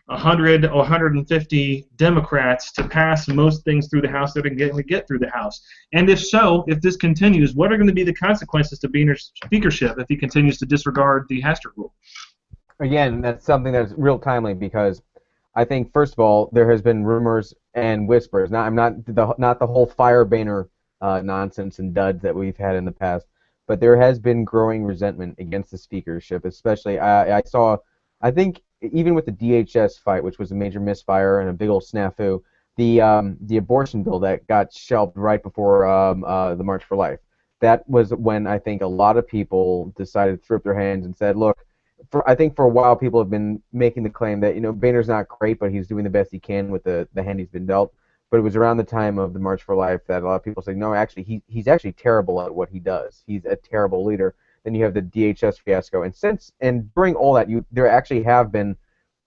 100 or 150 Democrats to pass most things through the House that are going to get through the House? And if so, if this continues, what are going to be the consequences to Boehner's speakership if he continues to disregard the Hastert rule? Again, that's something that's real timely because I think, first of all, there has been rumors and whispers. Now, I'm not the whole fire Boehner nonsense and duds that we've had in the past, but there has been growing resentment against the speakership, especially I think even with the DHS fight, which was a major misfire and a big old snafu, the abortion bill that got shelved right before the March for Life, that was when I think a lot of people decided to throw up their hands and said, look, I think for a while people have been making the claim that, Boehner's not great, but he's doing the best he can with the hand he's been dealt. But it was around the time of the March for Life that a lot of people said, no, actually, he's actually terrible at what he does. He's a terrible leader. Then you have the DHS fiasco, and during all that, there actually have been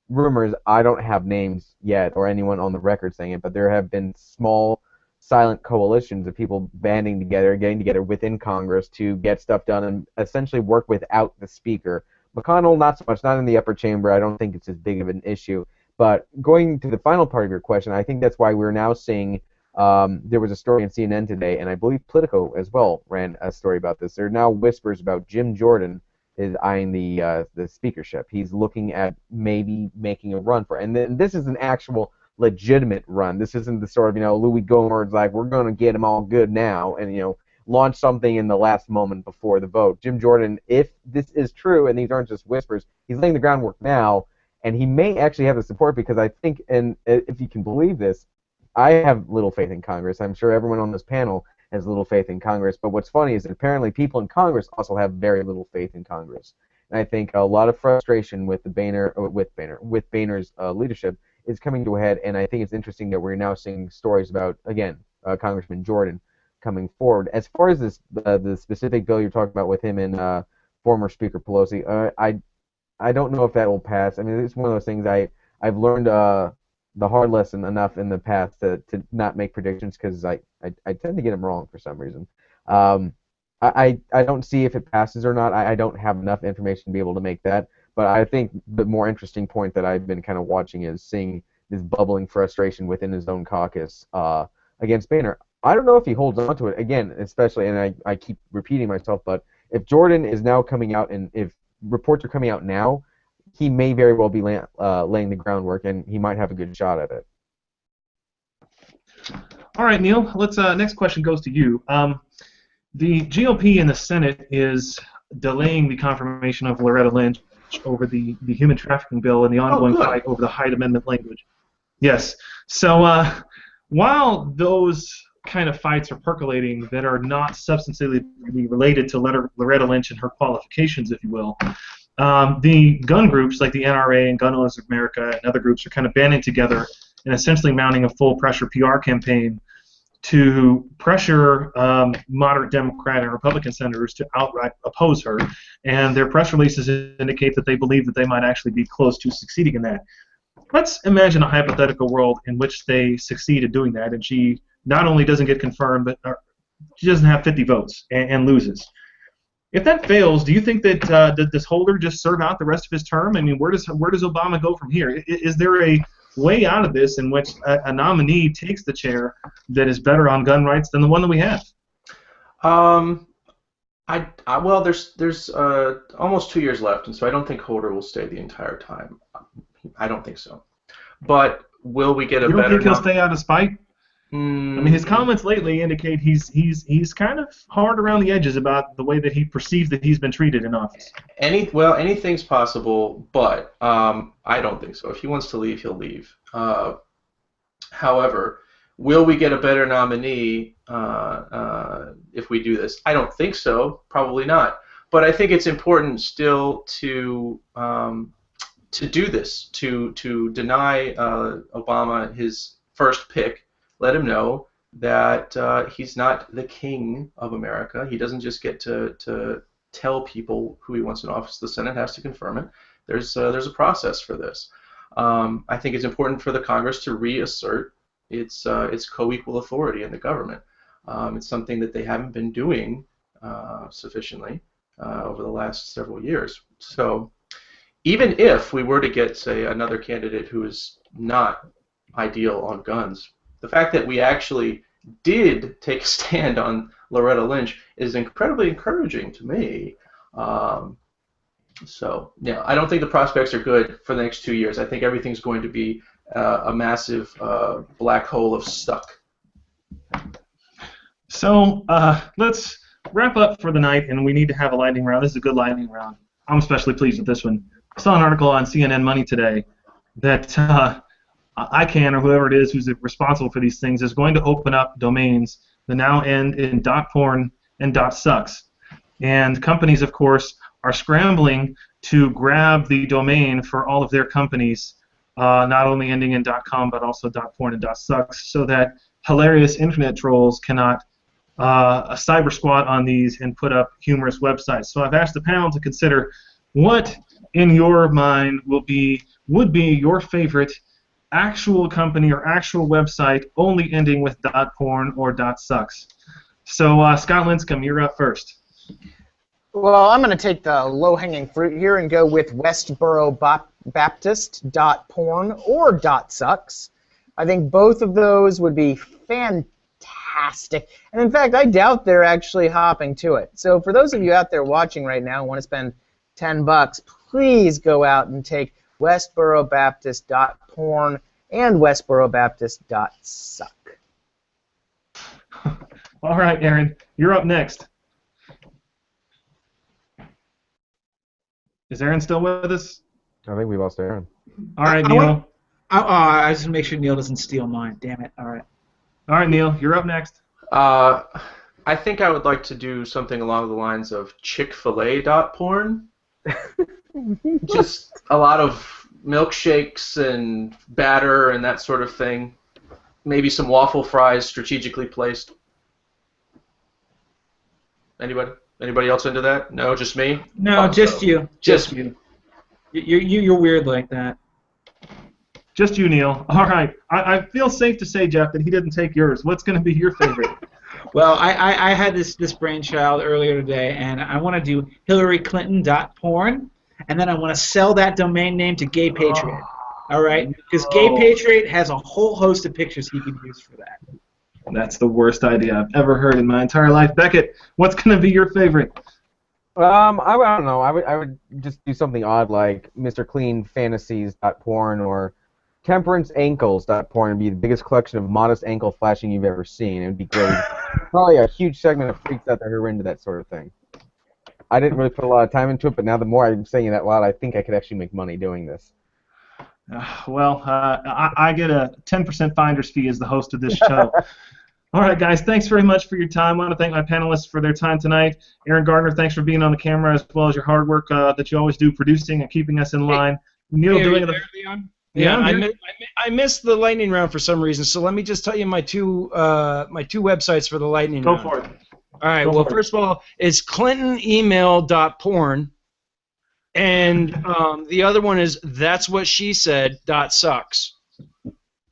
rumors. I don't have names yet or anyone on the record saying it, but there have been small, silent coalitions of people banding together, getting together within Congress to get stuff done and essentially work without the Speaker, McConnell, not so much, not in the upper chamber. I don't think it's as big of an issue. But going to the final part of your question, I think that's why we're now seeing, there was a story in CNN today, and I believe Politico as well ran a story about this. There are now whispers about Jim Jordan is eyeing the speakership. He's looking at maybe making a run for it. And then this is an actual legitimate run. This isn't the sort of, Louis Gohmerd's like, we're going to get them all good now and, launch something in the last moment before the vote. Jim Jordan, if this is true, and these aren't just whispers, he's laying the groundwork now, and he may actually have the support because I think, and if you can believe this, I have little faith in Congress. I'm sure everyone on this panel has little faith in Congress, but what's funny is that apparently people in Congress also have very little faith in Congress. And I think a lot of frustration with Boehner's leadership is coming to a head, and I think it's interesting that we're now seeing stories about, again, Congressman Jordan coming forward. As far as this, the specific bill you're talking about with him and former Speaker Pelosi, I don't know if that will pass. I mean, it's one of those things I've learned the hard lesson enough in the past to not make predictions because I tend to get them wrong for some reason. I don't see if it passes or not. I don't have enough information to be able to make that. But I think the more interesting point that I've been kind of watching is seeing this bubbling frustration within his own caucus against Boehner. I don't know if he holds on to it, again, especially, and I keep repeating myself, but if Jordan is now coming out and if reports are coming out now, he may very well be laying the groundwork, and he might have a good shot at it. All right, Neal. Let's. Next question goes to you. The GOP in the Senate is delaying the confirmation of Loretta Lynch over the human trafficking bill and the ongoing fight over the Hyde Amendment language. Yes. So while those kind of fights are percolating that are not substantively related to Loretta Lynch and her qualifications, if you will, the gun groups like the NRA and Gun Owners of America and other groups are kind of banding together and essentially mounting a full pressure PR campaign to pressure moderate Democrat and Republican senators to outright oppose her. And their press releases indicate that they believe that they might actually be close to succeeding in that. Let's imagine a hypothetical world in which they succeed at doing that, and she not only doesn't get confirmed, but she doesn't have 50 votes and loses. If that fails, do you think that does Holder just serve out the rest of his term? I mean, where does Obama go from here? Is there a way out of this in which a nominee takes the chair that is better on gun rights than the one that we have? Well, there's almost 2 years left, and so I don't think Holder will stay the entire time. I don't think so. But will we get a better? You don't think he'll stay out of spite? I mean, his comments lately indicate he's kind of hard around the edges about the way that he perceives that he's been treated in office. Anything's possible, but I don't think so. If he wants to leave, he'll leave. However, will we get a better nominee if we do this? I don't think so. Probably not. But I think it's important still to do this, to deny Obama his first pick. Let him know that he's not the king of America. He doesn't just get to tell people who he wants in office. The Senate has to confirm it. There's a process for this. I think it's important for the Congress to reassert its co-equal authority in the government. It's something that they haven't been doing sufficiently over the last several years. So even if we were to get, say, another candidate who is not ideal on guns, the fact that we actually did take a stand on Loretta Lynch is incredibly encouraging to me. So, yeah, I don't think the prospects are good for the next 2 years. I think everything's going to be a massive black hole of stuck. So let's wrap up for the night, and we need to have a lightning round. This is a good lightning round. I'm especially pleased with this one. I saw an article on CNN Money today that ICANN, or whoever it is who's responsible for these things, is going to open up domains that now end in .porn and .sucks. And companies, of course, are scrambling to grab the domain for all of their companies, not only ending in .com but also .porn and .sucks, so that hilarious internet trolls cannot cyber squat on these and put up humorous websites. So I've asked the panel to consider what, in your mind, would be your favorite actual company or actual website only ending with .porn or .sucks. So Scott Lincicome, you're up first. Well, I'm going to take the low-hanging fruit here and go with westborobaptist.porn or .sucks. I think both of those would be fantastic. And in fact, I doubt they're actually hopping to it. So for those of you out there watching right now and want to spend $10, please go out and take westborobaptist.porn and westborobaptist.suck. All right, Aaron, you're up next. Is Aaron still with us? I think we lost Aaron. All right, Neal. I just want to make sure Neal doesn't steal mine. Damn it. All right. All right, Neal, you're up next. I think I would like to do something along the lines of Chick-fil-A.porn. Just a lot of milkshakes and batter and that sort of thing. Maybe some waffle fries strategically placed. Anybody? Anybody else into that? No, just me? No, just you. Just you. You're weird like that. Just you, Neal. All right. I feel safe to say, Jeff, that he didn't take yours. What's going to be your favorite? Well, I had this brainchild earlier today, and I want to do HillaryClinton.porn, and then I want to sell that domain name to Gay Patriot. All right? Because Gay Patriot has a whole host of pictures he could use for that. That's the worst idea I've ever heard in my entire life. Beckett, what's going to be your favorite? I don't know. I would just do something odd like Mr. Clean Fantasies.porn or TemperanceAnkles.porn would be the biggest collection of modest ankle flashing you've ever seen. It would be great. Probably a huge segment of freaks out there who are into that sort of thing. I didn't really put a lot of time into it, but now the more I'm saying it out loud, I think I could actually make money doing this. I get a 10% finder's fee as the host of this show. All right, guys, thanks very much for your time. I want to thank my panelists for their time tonight. Aaron Gardner, thanks for being on the camera as well as your hard work that you always do producing and keeping us in line. Neal, doing the... Yeah, I missed the lightning round for some reason, so let me just tell you my two websites for the lightning round. Go for it. All right, well, first of all, it's clintonemail.porn, and the other one is that'swhatshesaid.sucks.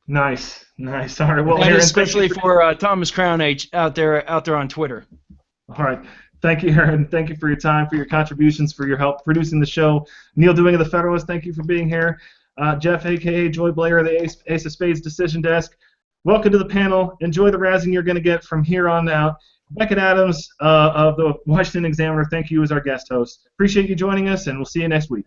Nice. All right. Well, that Aaron, is especially for Thomas Crown H out there on Twitter. All right. Thank you, Aaron. Thank you for your time, for your contributions, for your help producing the show. Neal Doing of the Federalist, thank you for being here. Jeff, a.k.a. Joy Blehar of the Ace of Spades Decision Desk. Welcome to the panel. Enjoy the razzing you're going to get from here on out. Beckett Adams of the Washington Examiner, thank you as our guest host. Appreciate you joining us, and we'll see you next week.